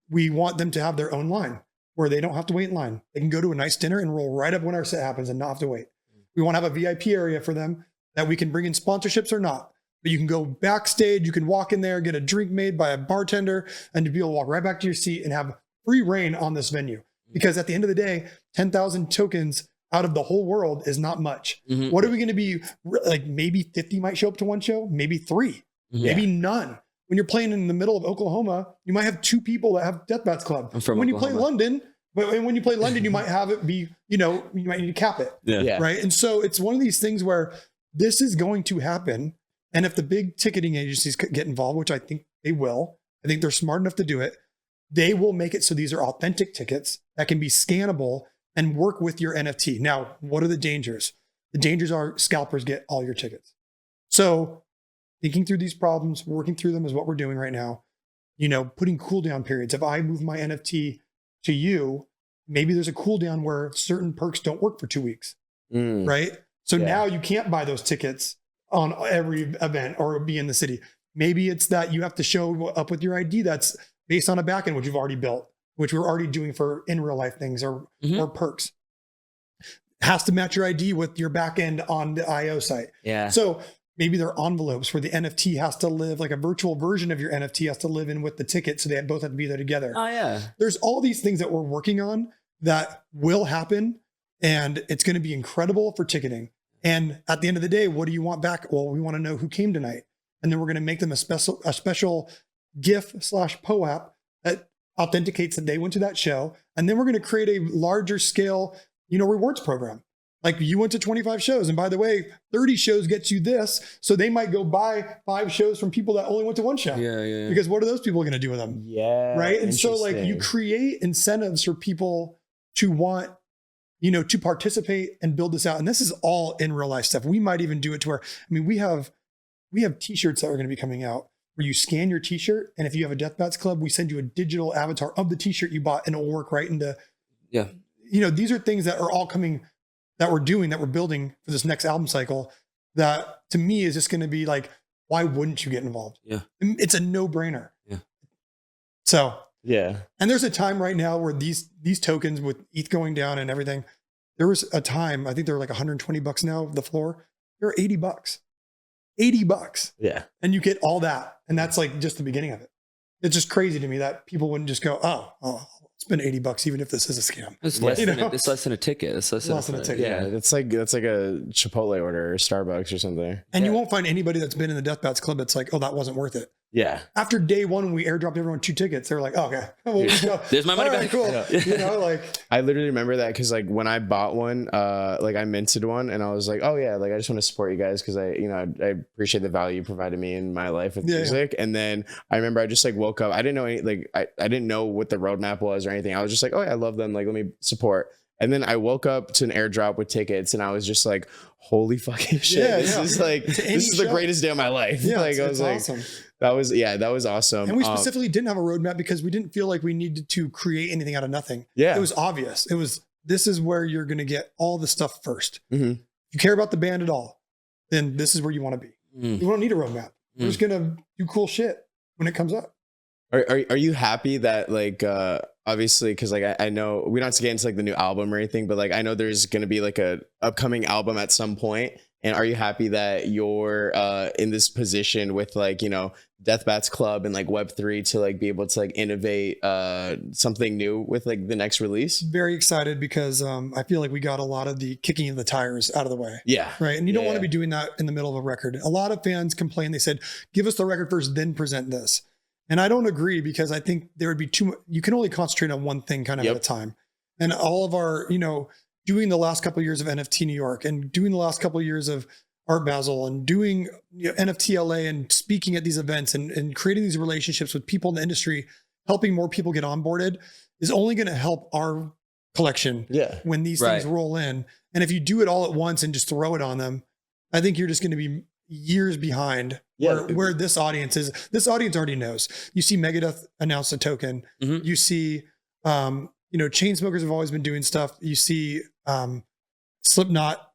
We want them to have their own line where they don't have to wait in line. They can go to a nice dinner and roll right up when our set happens and not have to wait. We want to have a VIP area for them that we can bring in sponsorships or not. But you can go backstage, you can walk in there, get a drink made by a bartender, and to be able to walk right back to your seat and have free reign on this venue. Because at the end of the day, 10,000 tokens out of the whole world is not much. Mm-hmm. What are we going to be like? Maybe 50 might show up to one show, maybe 3, maybe none. When you're playing in the middle of Oklahoma, you might have 2 people that have Death Bats Club. When you play London, you might have it be, you might need to cap it. Right. And so it's one of these things where this is going to happen. And if the big ticketing agencies get involved, which I think they will, I think they're smart enough to do it, they will make it so these are authentic tickets that can be scannable and work with your NFT. Now, what are the dangers? The dangers are scalpers get all your tickets. So thinking through these problems, working through them is what we're doing right now. Putting cooldown periods. If I move my NFT to you, maybe there's a cooldown where certain perks don't work for 2 weeks, right? So now you can't buy those tickets on every event or be in the city. Maybe it's that you have to show up with your ID that's based on a backend, which you've already built, which we're already doing for in real life things or perks. It has to match your ID with your backend on the IO site. Yeah. So maybe there are envelopes where the NFT has to live, like a virtual version of your NFT has to live in with the ticket. So they both have to be there together. Oh yeah. There's all these things that we're working on that will happen, and it's going to be incredible for ticketing. And at the end of the day, what do you want back? Well, we want to know who came tonight. And then we're going to make them a special GIF/POAP that authenticates that they went to that show. And then we're going to create a larger scale, rewards program. Like, you went to 25 shows. And by the way, 30 shows gets you this. So they might go buy 5 shows from people that only went to 1 show. Yeah. Because what are those people going to do with them? Yeah. Right. And so like you create incentives for people to want, to participate and build this out. And this is all in real life stuff. We might even do it to where, we have t-shirts that are going to be coming out where you scan your t-shirt. And if you have a Death Bats Club, we send you a digital avatar of the t-shirt you bought and it'll work right into, these are things that are all coming that we're doing, that we're building for this next album cycle that to me is just going to be like, why wouldn't you get involved? Yeah. It's a no brainer. Yeah. So, yeah. And there's a time right now where these tokens with ETH going down and everything, there was a time, I think they're like $120 now, the floor. They're $80. $80. Yeah. And you get all that. And that's like just the beginning of it. It's just crazy to me that people wouldn't just go, oh, spend $80 even if this is a scam. It's less than a ticket. It's less than a ticket. Yeah. That's like a Chipotle order or Starbucks or something. And you won't find anybody that's been in the Death Bats Club that's like, oh, that wasn't worth it. Yeah. After day one, when we airdropped everyone 2 tickets, they were like, oh, okay, well, There's my money all back. right, cool. Yeah. You know, like I literally remember that because like when I bought one, like I minted one and I was like, oh yeah, like I just want to support you guys because I appreciate the value you provided me in my life with music. And then I remember I just like woke up. I didn't know I didn't know what the roadmap was or anything. I was just like, oh yeah, I love them. Like let me support. And then I woke up to an airdrop with tickets and I was just like, holy fucking shit. This is like, this is the greatest day of my life. Yeah, like I was like, awesome. that was awesome. And we specifically didn't have a roadmap because we didn't feel like we needed to create anything out of nothing. Yeah. It was obvious. This is where you're going to get all the stuff first. Mm-hmm. If you care about the band at all, then this is where you want to be. You don't need a roadmap. We're just going to do cool shit when it comes up. Are you happy that like obviously because like I know we don't have to get into like the new album or anything, but like I know there's gonna be like a upcoming album at some point. And are you happy that you're in this position with like, you know, Death Bats Club and like Web3 to like be able to like innovate something new with like the next release? Very excited because I feel like we got a lot of the kicking of the tires out of the way. Yeah. Right. And you don't want to be doing that in the middle of a record. A lot of fans complain. They said, give us the record first, then present this. And I don't agree because I think there would be too much. You can only concentrate on one thing kind of at a time. And all of our, you know, doing the last couple of years of NFT New York and doing the last couple of years of Art Basel and doing NFT LA and speaking at these events and creating these relationships with people in the industry, helping more people get onboarded is only going to help our collection when these things roll in. And if you do it all at once and just throw it on them, I think you're just going to be years behind where this audience is. This audience already knows. You see Megadeth announce a token. You see, you know, Chainsmokers have always been doing stuff. You see Slipknot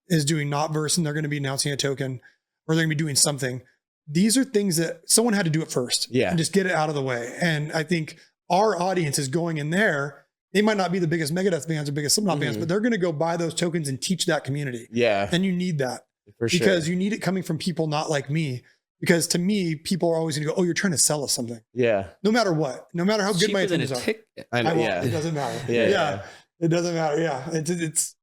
is doing Notverse and they're going to be announcing a token or they're going to be doing something. These are things that someone had to do it first and just get it out of the way. And I think our audience is going in there. They might not be the biggest Megadeth fans or biggest Slipknot fans, but they're going to go buy those tokens and teach that community. Yeah. And you need that. For sure. Because you need it coming from people not like me. Because to me, people are always going to go, "Oh, you're trying to sell us something." Yeah. No matter what, no matter how good my opinions are, I know, it doesn't matter. It doesn't matter. Yeah, it's.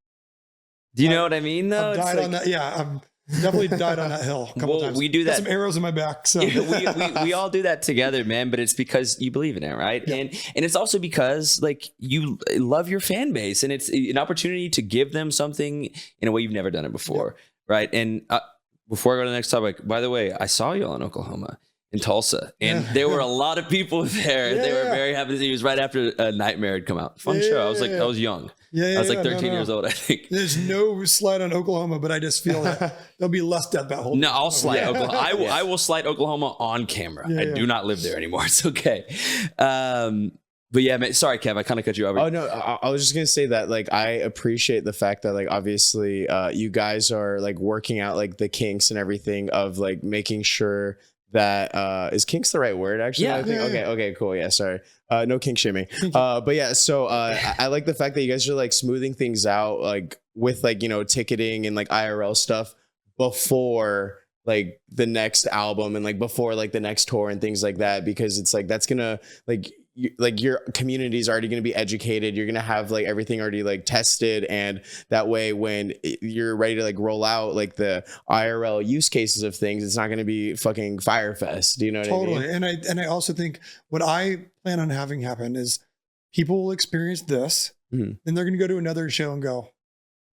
Do you know what I mean? Though I've died on that. Yeah, I've definitely died on that hill a couple times. We do that. Got some arrows in my back. So we all do that together, man. But it's because you believe in it, right? Yeah. And it's also because like you love your fan base, and it's an opportunity to give them something in a way you've never done it before. Yeah. Right. And before I go to the next topic, by the way, I saw y'all in Oklahoma, in Tulsa, and there were a lot of people there. They were very happy to see you. It was right after Nightmare had come out. Fun show. I was like, I was young. I was like 13 years old, I think. There's no slight on Oklahoma, but I just feel that there'll be less death bat holding. No, I'll slight Oklahoma. I will slight Oklahoma on camera. I do not live there anymore. It's okay. But yeah, man, sorry, Kev, I kind of cut you over. Oh no, I was just gonna say that like I appreciate the fact that like obviously you guys are like working out like the kinks and everything of like making sure that is kinks the right word actually? Yeah. I think okay, cool. Yeah, sorry. No kink shaming. But yeah, so I like the fact that you guys are like smoothing things out like with like, you know, ticketing and like IRL stuff before like the next album and like before like the next tour and things like that, because it's like that's gonna like your community is already going to be educated. You're going to have like everything already like tested. And that way, when you're ready to like roll out like the IRL use cases of things, it's not going to be fucking Firefest. Do you know what I mean? And I also think what I plan on having happen is people will experience this, then they're going to go to another show and go,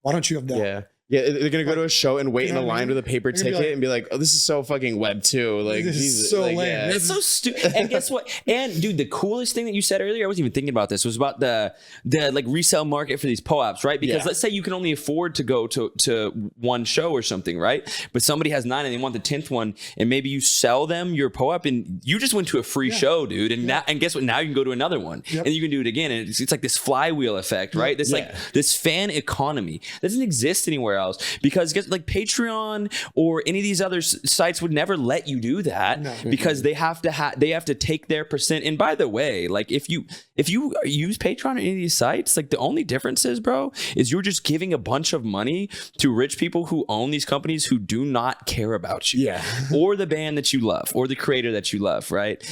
why don't you have that? Yeah. Yeah, they're gonna go to a show and wait in a line with a paper ticket and be like, "Oh, this is so fucking Web 2." Like, this is so lame. Yeah. It's so stupid. And guess what? And dude, the coolest thing that you said earlier, I wasn't even thinking about this, was about the like resale market for these POAPs, right? Because let's say you can only afford to go to one show or something, right? But somebody has 9 and they want the 10th one, and maybe you sell them your POAP, and you just went to a free show, dude. And now, and guess what? Now you can go to another one, and you can do it again, and it's like this flywheel effect, right? This like this fan economy that doesn't exist anywhere else, because like Patreon or any of these other sites would never let you do that, because they have to take their percent. And by the way, like if you use Patreon or any of these sites, like the only difference is, bro, is you're just giving a bunch of money to rich people who own these companies who do not care about you, or the band that you love, or the creator that you love, right?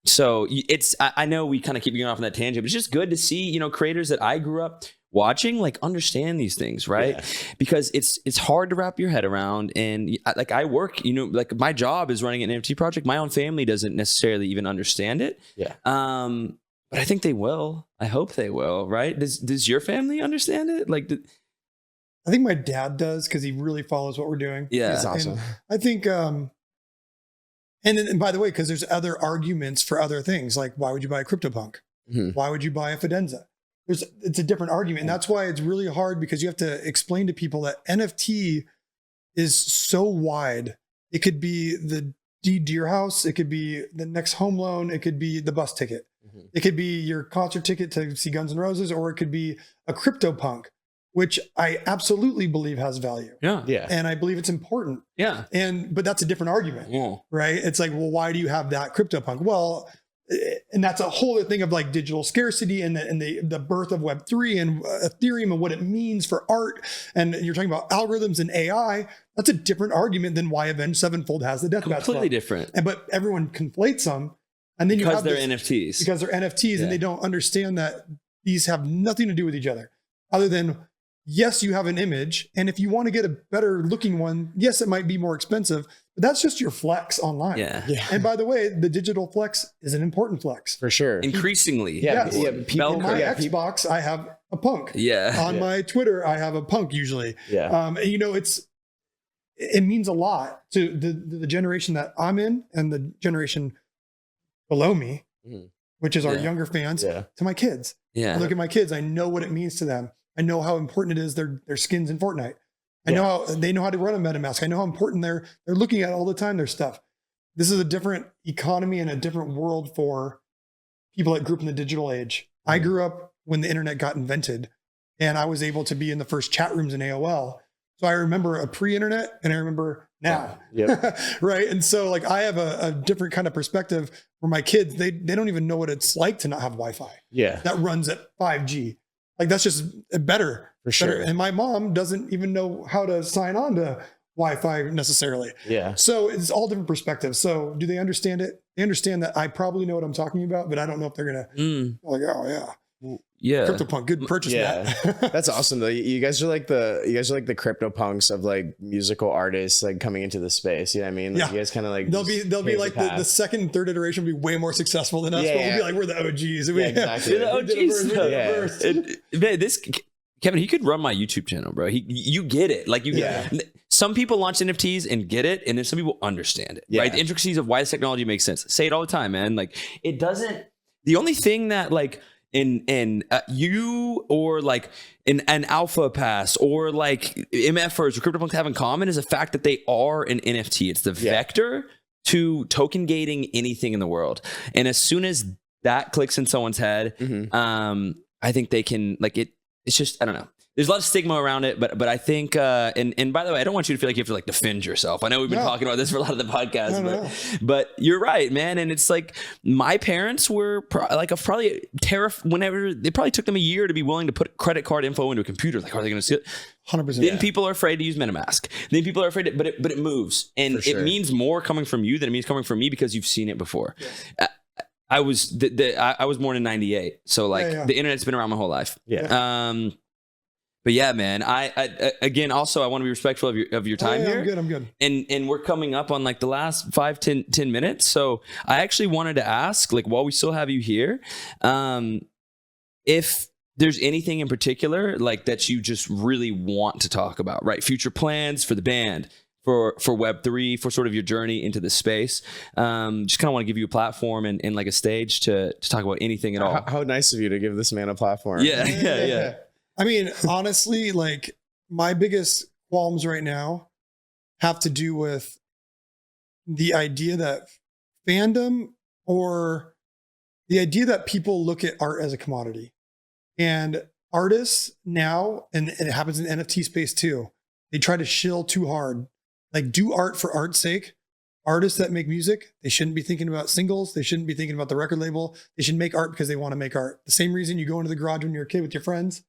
So it's, I know we kind of keep going off on that tangent, but it's just good to see, you know, creators that I grew up watching, like, understand these things, right? Yeah. Because it's hard to wrap your head around. And like, I work, you know, like, my job is running an NFT project. My own family doesn't necessarily even understand it. Yeah. But I think they will. I hope they will, right? Does your family understand it? Like, I think my dad does, because he really follows what we're doing. yeah. That's awesome. And I think, and by the way, because there's other arguments for other things, like why would you buy a CryptoPunk? Mhm. Why would you buy a Fidenza? It's a different argument. And that's why it's really hard, because you have to explain to people that NFT is so wide. It could be the deer house. It could be the next home loan. It could be the bus ticket. Mhm. It could be your concert ticket to see Guns N' Roses, or it could be a CryptoPunk, which I absolutely believe has value. Yeah. Yeah. And I believe it's important. Yeah. But that's a different argument, Yeah. right? It's like, well, why do you have that CryptoPunk? Well, and that's a whole other thing of like digital scarcity and the birth of Web3 and Ethereum and what it means for art. And you're talking about algorithms and AI. That's a different argument than why Avenged Sevenfold has the Death Bats Completely Club. different. But everyone conflates them. And then you Because have they're this, NFTs. because they're NFTs, Yeah. and they don't understand that these have nothing to do with each other, other than, yes, you have an image. And if you want to get a better looking one, yes, it might be more expensive, but that's just your flex online. Yeah. Yeah. And by the way, the digital flex is an important flex. For sure. Increasingly. Yeah. Yes. Yeah. On People, my yeah, Xbox, I have a punk. Yeah. On Yeah. my Twitter, I have a punk usually. yeah. And, you know, it means a lot to the generation that I'm in and the generation below me, Mhm. which is our Yeah. younger fans, Yeah. to my kids. I Yeah. look at my kids. I know what it means to them. I know how important it is their skins in Fortnite. I know how they know how to run a MetaMask. I know how important they're looking at all the time their stuff. This is a different economy and a different world for people that grew up in the digital age. I grew up when the internet got invented, and I was able to be in the first chat rooms in AOL. So I remember a pre-internet, and I remember now. Yep. Right. And so like I have a different kind of perspective for my kids. They don't even know what it's like to not have Wi-Fi Yeah. that runs at 5G. Like that's just better. For sure. Better. And my mom doesn't even know how to sign on to Wi-Fi necessarily. Yeah. So it's all different perspectives. So do they understand it? They understand that I probably know what I'm talking about, but I don't know if they're going to like, oh yeah, Yeah. CryptoPunk, good purchase. Yeah. Matt. That's awesome though. You guys are like the crypto punks of like musical artists like coming into the space. You know what I mean? Like, Yeah. you guys kind of like They'll just be pave like the path. second and third iteration will be way more successful than us. Yeah, But we'll yeah. be like, we're the OGs. Yeah, exactly. You're the We did a OGs. verse, we did a verse. Man, this Kevin, he could run my YouTube channel, bro. You get it. Like Yeah. some people launch NFTs and get it, and then some people understand it. Yeah. Right? The intricacies of why this technology makes sense. Say it all the time, man. Like it doesn't. The only thing that like in you or like in an alpha pass or like MFers or CryptoPunks have in common is the fact that they are an NFT. It's the vector to token gating anything in the world. And as soon as that clicks in someone's head, I think they can like it. It's just, I don't know. There's a lot of stigma around it, but I think, and by the way, I don't want you to feel like you have to like defend yourself. I know we've been talking about this for a lot of the podcast, but you're right, man. And it's like my parents were probably terrified whenever they probably took them a year to be willing to put credit card info into a computer. Like, are they going to see it? 100%. Then people are afraid to use MetaMask. Then people are afraid, but it moves, and it means more coming from you than it means coming from me because you've seen it before. Yes. I was born in '98, so like the internet's been around my whole life. Yeah. But yeah, man, I again, also, I want to be respectful of your time here. I'm good. And we're coming up on like the last 5-10 minutes. So I actually wanted to ask, like, while we still have you here, if there's anything in particular like that you just really want to talk about, right? Future plans for the band, for Web3, for sort of your journey into the space. Just kind of want to give you a platform and like a stage to talk about anything at all. How nice of you to give this man a platform. Yeah. I mean, honestly, like my biggest qualms right now have to do with the idea that fandom or the idea that people look at art as a commodity. And artists now, and it happens in the NFT space too, they try to shill too hard. Like do art for art's sake. Artists that make music, they shouldn't be thinking about singles. They shouldn't be thinking about the record label. They should make art because they want to make art. The same reason you go into the garage when you're a kid with your friends.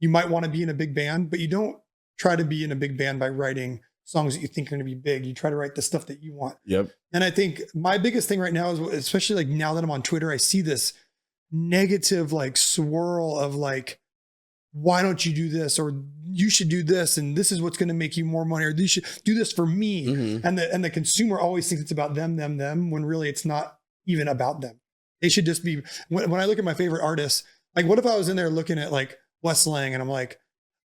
You might want to be in a big band, but you don't try to be in a big band by writing songs that you think are going to be big. You try to write the stuff that you want. Yep. And I think my biggest thing right now is, especially like now that I'm on Twitter, I see this negative like swirl of like why don't you do this? Or you should do this. And this is what's going to make you more money. Or you should do this for me. Mm-hmm. And the consumer always thinks it's about them, when really it's not even about them. They should just be, when I look at my favorite artists, like what if I was in there looking at like Wes Lang and I'm like,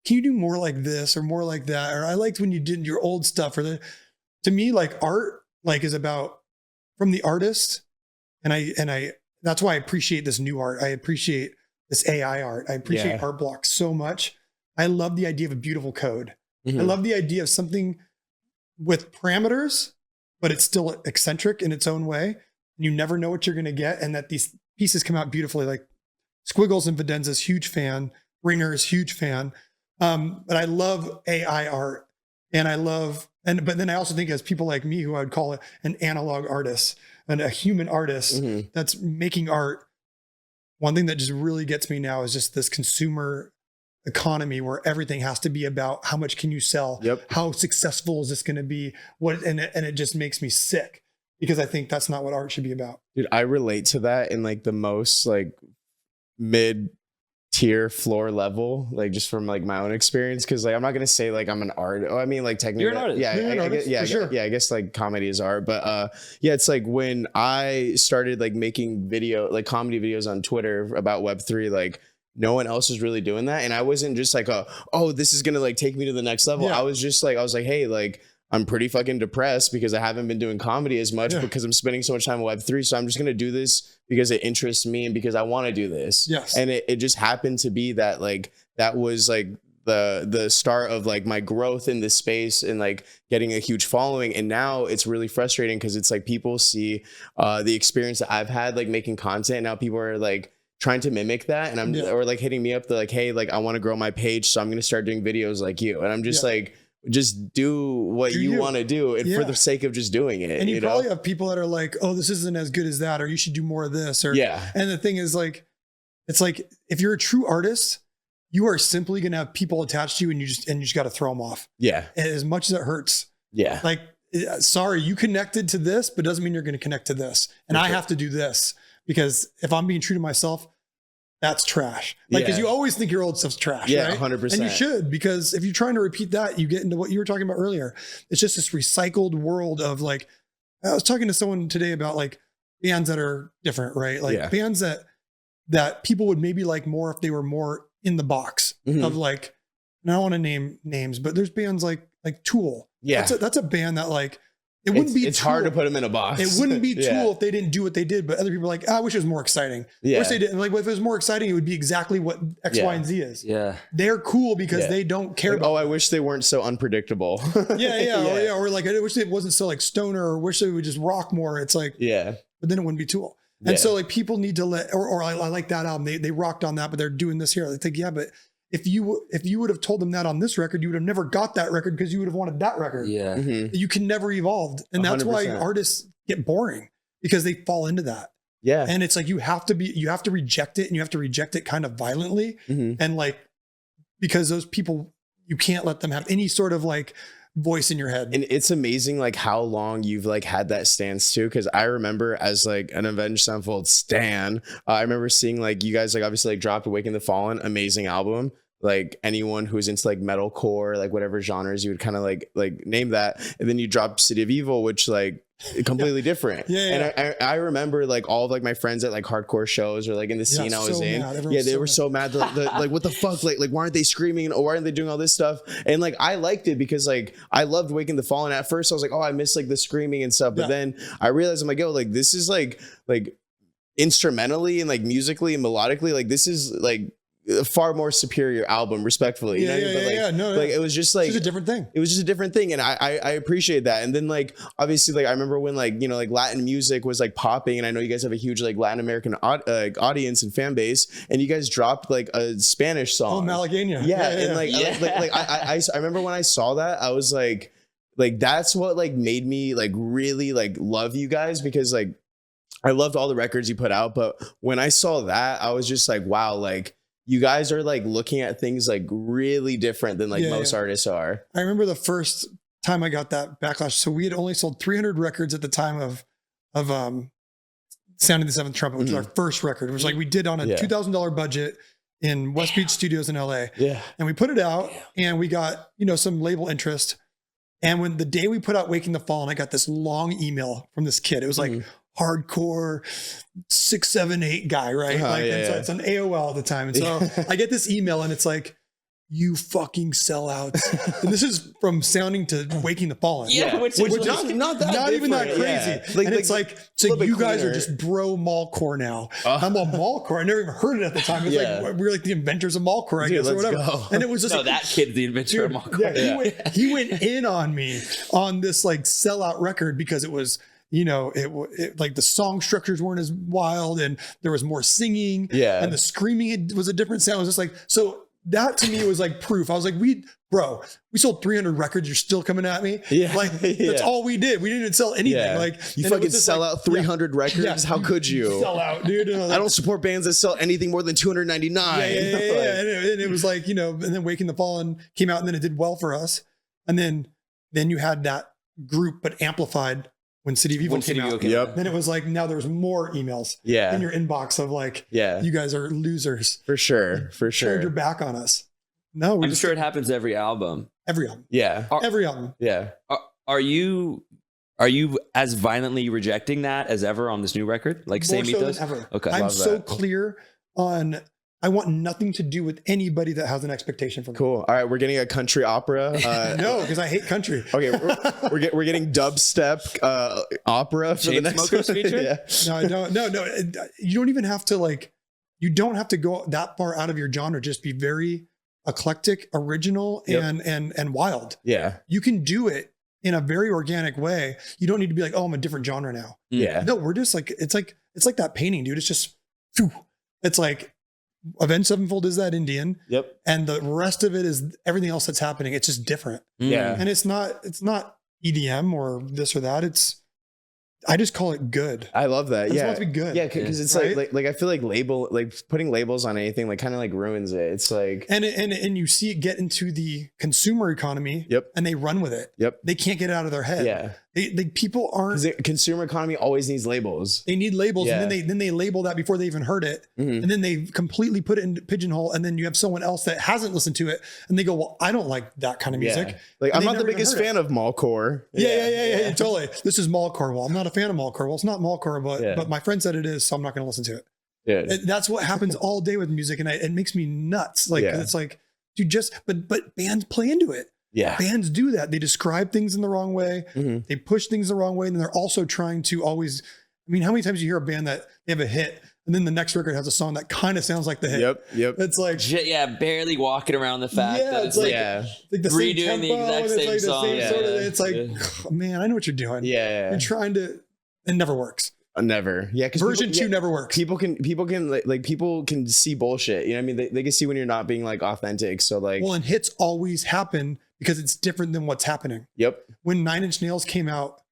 can you do more like this or more like that? Or I liked when you did your old stuff. To me, like art, like is about from the artist. And I, that's why I appreciate this new art. I appreciate this AI art. I appreciate art blocks so much. I love the idea of a beautiful code. Mm-hmm. I love the idea of something with parameters, but it's still eccentric in its own way. And you never know what you're going to get. And that these pieces come out beautifully. Like Squiggles and Videnza's huge fan. Ringer's huge fan. But I love AI art. And but then I also think as people like me, who I would call an analog artist and a human artist that's making art. One thing that just really gets me now is just this consumer economy where everything has to be about how much can you sell? Yep. How successful is this going to be? And it just makes me sick because I think that's not what art should be about. Dude, I relate to that in like the most like mid-tier floor level, like just from like my own experience. Cause like I'm not gonna say like I'm an artist. I mean like technically You're an artist. I guess like comedy is art. But yeah, it's like when I started like making comedy videos on Twitter about Web3, like no one else was really doing that. And I wasn't just like, oh, this is gonna like take me to the next level. Yeah. I was like, hey, like I'm pretty fucking depressed because I haven't been doing comedy as much because I'm spending so much time on Web3. So I'm just going to do this because it interests me and because I want to do this. Yes. And it just happened to be that like, that was like the start of like my growth in this space and like getting a huge following. And now it's really frustrating because it's like people see the experience that I've had like making content. And now people are like trying to mimic that. And or like hitting me up. They're like, hey, like I want to grow my page. So I'm going to start doing videos like you. And I'm just like, just do what you want to do and for the sake of just doing it. And you probably have people that are like, oh, this isn't as good as that, or you should do more of this. Or and the thing is like, it's like, if you're a true artist, you are simply going to have people attached to you and you just got to throw them off. Yeah. And as much as it hurts. Yeah. Like, sorry, you connected to this, but doesn't mean you're going to connect to this. And I have to do this because if I'm being true to myself, that's trash. Like, because you always think your old stuff's trash. Yeah, right? 100%. And you should, because if you're trying to repeat that, you get into what you were talking about earlier. It's just this recycled world of like, I was talking to someone today about like bands that are different, right? Like bands that people would maybe like more if they were more in the box of like, and I don't want to name names, but there's bands like Tool. Yeah. That's a band that like, it wouldn't be. It's hard to put them in a box. It wouldn't be Tool if they didn't do what they did. But other people are like, I wish it was more exciting. Yeah. I wish they didn't. Like, if it was more exciting, it would be exactly what X, Y, and Z is. Yeah. They're cool because they don't care about. Oh, I wish they weren't so unpredictable. Or like, I wish it wasn't so like stoner, or wish they would just rock more. It's like, but then it wouldn't be Tool. And so like people need to let, or I like that album. They rocked on that, but they're doing this here. They think, but if you would have told them that on this record, you would have never got that record because you would have wanted that record. Yeah. You can never evolve. And that's 100%. Why artists get boring, because they fall into that. Yeah. And it's like, you have to reject it, and you have to reject it kind of violently. And like, because those people, you can't let them have any sort of like voice in your head. And it's amazing like how long you've like had that stance too, because I remember as like an Avenged Sevenfold stan, I remember seeing like you guys like obviously like dropped Awaken the Fallen, amazing album. Like anyone who's into like metalcore, like whatever genres you would kind of like name that, and then you dropped City of Evil, which like completely different. And I remember like all of like my friends at like hardcore shows or like in the scene I was in. They were so mad. Like what the fuck? Like why aren't they screaming? Or why aren't they doing all this stuff? And like I liked it because like I loved Waking the Fallen. At first I was like, oh, I miss like the screaming and stuff. But then I realized I'm like, yo, like this is like instrumentally and like musically and melodically, like this is like a far more superior album, respectfully. It was just like, it's a different thing. It was just a different thing. And I appreciate that. And then like, obviously like, I remember when like, you know, like Latin music was like popping, and I know you guys have a huge like Latin American audience and fan base, and you guys dropped like a Spanish song. Oh, Malagueña. And I remember when I saw that, I was like that's what like made me like really like love you guys, because like I loved all the records you put out, but when I saw that, I was just like, wow, like you guys are like looking at things like really different than like most artists are. I remember the first time I got that backlash. So we had only sold 300 records at the time of Sounding the Seventh Trumpet, which was our first record. It was like we did on a $2,000 budget in West Beach Studios in LA. Yeah. And we put it out and we got, some label interest. And when the day we put out Waking the Fallen, I got this long email from this kid. It was like hardcore 678 guy, right? It's on AOL at the time. And so I get this email and it's like, you fucking sellouts. And this is from Sounding to Waking the Fallen. Which is not even that crazy. Yeah. And it's like, so you guys are just bro mallcore now. I'm a mallcore. I never even heard it at the time. It's like, we were like the inventors of mallcore, I guess, or whatever. Go. And it was just that kid's the inventor of mallcore. Yeah, he went in on me on this like sellout record because it was, it like the song structures weren't as wild and there was more singing. Yeah. And the screaming was a different sound. It was just like, so that to me was like proof. I was like, we sold 300 records. You're still coming at me. Yeah. Like that's all we did. We didn't even sell anything. Yeah. Like you fucking sell out 300 records. Yeah. How could you sell out, dude? I don't support bands that sell anything more than 299. Yeah. And it was like, and then Waking the Fallen came out and then it did well for us. And then you had that group, but amplified when City of Evil came out. Yep. Then it was like, now there's more emails in your inbox of like, you guys are losers. For sure. Turned your back on us. No, I'm sure it happens every album. Every album. Yeah. Every album. Yeah. Are you as violently rejecting that as ever on this new record? Like same ethos? Ever. Okay. I'm so clear on I want nothing to do with anybody that has an expectation from me. Cool. All right, we're getting a country opera. No, because I hate country. Okay, we're getting dubstep opera for the next Smokers feature? Yeah. No, I don't. No. You don't even have to you don't have to go that far out of your genre. Just be very eclectic, original, and wild. Yeah. You can do it in a very organic way. You don't need to be like, oh, I'm a different genre now. Yeah. No, we're just like, it's like that painting, dude. It's just, it's like Avenged Sevenfold is that Indian. Yep. And the rest of it is everything else that's happening. It's just different. Yeah. And it's not EDM or this or that. I just call it good. I love that. I just want it to be good. Yeah, because it's right? like I feel like putting labels on anything kind of ruins it. It's like and you see it get into the consumer economy. Yep. And they run with it. Yep. They can't get it out of their head. Yeah. People aren't. The consumer economy always needs labels. They need labels, and then they label that before they even heard it, and then they completely put it in pigeonhole, and then you have someone else that hasn't listened to it, and they go, "Well, I don't like that kind of music." Yeah. Like I'm not the biggest fan of mallcore. Yeah, totally. This is mallcore. Well, I'm not a fan of mallcore. Well, it's not mallcore, but my friend said it is, so I'm not going to listen to it. Yeah, that's what happens all day with music, and it makes me nuts. Like it's like, dude, but bands play into it. Yeah. Bands do that. They describe things in the wrong way. Mm-hmm. They push things the wrong way. And they're also trying to always, how many times you hear a band that they have a hit and then the next record has a song that kind of sounds like the hit. Yep. It's like, barely walking around the fact that it's like the redoing the exact same song. It's like, oh, man, I know what you're doing. Yeah. You're trying to, it never works. Never. Yeah. Version 2 never works. People can people can see bullshit. You know what I mean? They can see when you're not being authentic. So and hits always happen because it's different than what's happening. Yep. When 9 Inch Nails came out,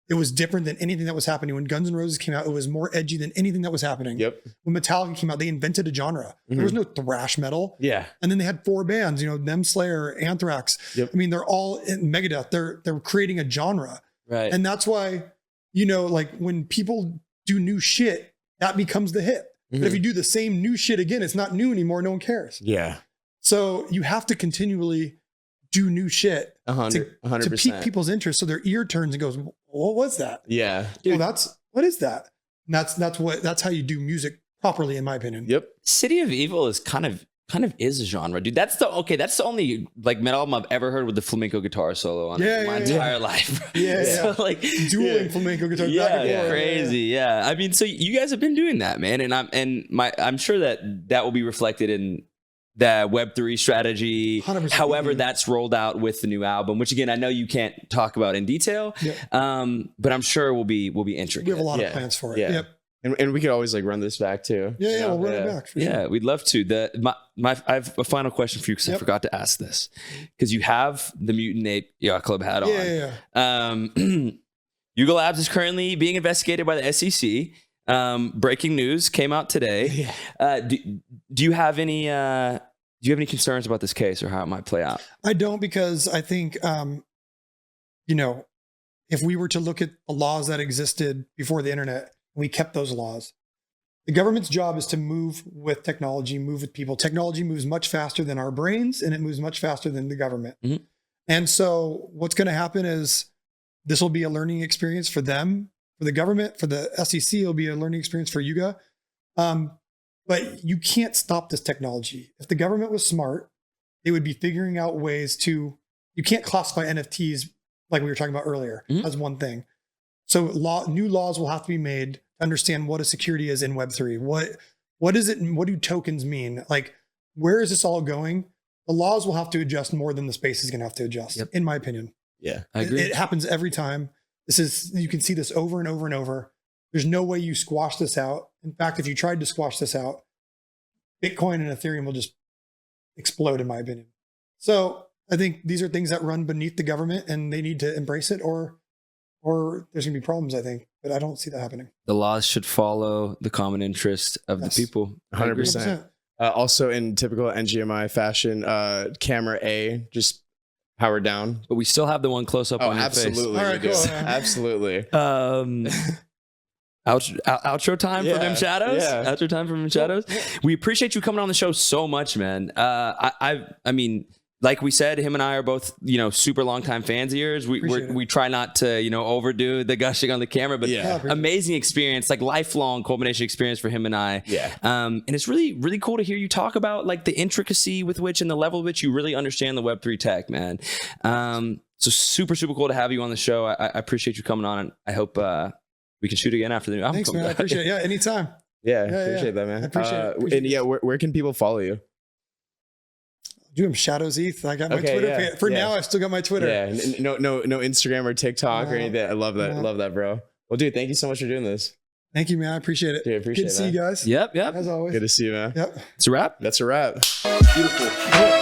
it was different than anything that was happening. When Guns N' Roses came out, it was more edgy than anything that was happening. Yep. When Metallica came out, they invented a genre. Mm-hmm. There was no thrash metal. Yeah. And then they had 4 bands, them, Slayer, Anthrax. Yep. They're all in Megadeth. They're creating a genre. Right. And that's why, when people do new shit, that becomes the hit. Mm-hmm. But if you do the same new shit again, it's not new anymore. No one cares. Yeah. So you have to continually do new shit 100%. to pique people's interest. So their ear turns and goes, what was that? Yeah. What is that? And that's how you do music properly, in my opinion. Yep. City of Evil is kind of is a genre, dude. That's the only metal album I've ever heard with the flamenco guitar solo on it my entire life. Yeah. So dueling flamenco guitar. Crazy. Yeah. So you guys have been doing that, man. And I'm sure that will be reflected in the Web3 strategy, 100%. however that's rolled out with the new album, which again, I know you can't talk about in detail, but I'm sure will be intricate. We have a lot of plans for it. Yeah. Yep. And we could always run this back too. Yeah, we'll run it back. For sure. Yeah, we'd love to. I have a final question for you because I forgot to ask this. Because you have the Mutant Ape Yacht Club hat on. Yeah. Yuga Labs is currently being investigated by the SEC. Breaking news came out today. Do you have any concerns about this case or how it might play out? I don't, because I think if we were to look at the laws that existed before the internet, we kept those laws. The government's job is to move with technology, move with people. Technology moves much faster than our brains, and it moves much faster than the government. Mhm. And so what's going to happen is this will be a learning experience for them, for the government, for the SEC. It'll be a learning experience for Yuga. But you can't stop this technology. If the government was smart, they would be figuring out ways to, you can't classify NFTs like we were talking about earlier as one thing. So new laws will have to be made to understand what a security is in Web3. What is it? And what do tokens mean? Like, where is this all going? The laws will have to adjust more than the space is going to have to adjust, in my opinion. Yeah, I agree. It happens every time. You can see this over and over and over. There's no way you squash this out. In fact, if you tried to squash this out, Bitcoin and Ethereum will just explode, in my opinion. So I think these are things that run beneath the government and they need to embrace it, or there's going to be problems, I think. But I don't see that happening. The laws should follow the common interest of the people. 100%. Also, in typical ngmi fashion, camera A just powered down. But we still have the one close up on your absolutely. All right, we do. cool. Absolutely. face. Outro time for them shadows. Yeah. Outro time for them shadows. We appreciate you coming on the show so much, man. I mean, like we said, him and I are both, super long time fans of yours. We try not to, overdo the gushing on the camera, but amazing experience, like lifelong culmination experience for him and I. Yeah. And it's really, really cool to hear you talk about like the intricacy with which and the level of which you really understand the Web3 tech, man. So super, super cool to have you on the show. I appreciate you coming on, and I hope we can shoot again after the new album. Thanks, man. I appreciate it. Yeah, anytime. Yeah, appreciate that, man. I appreciate it. And where can people follow you? Do Shadows ETH. I got my Twitter page. For now, I've still got my Twitter. Yeah, no Instagram or TikTok or anything. I love that. I love that, bro. Well, dude, thank you so much for doing this. Thank you, man. I appreciate it. Dude, appreciate Good to see you guys. Yep. As always. Good to see you, man. Yep. It's a wrap. That's a wrap. Beautiful.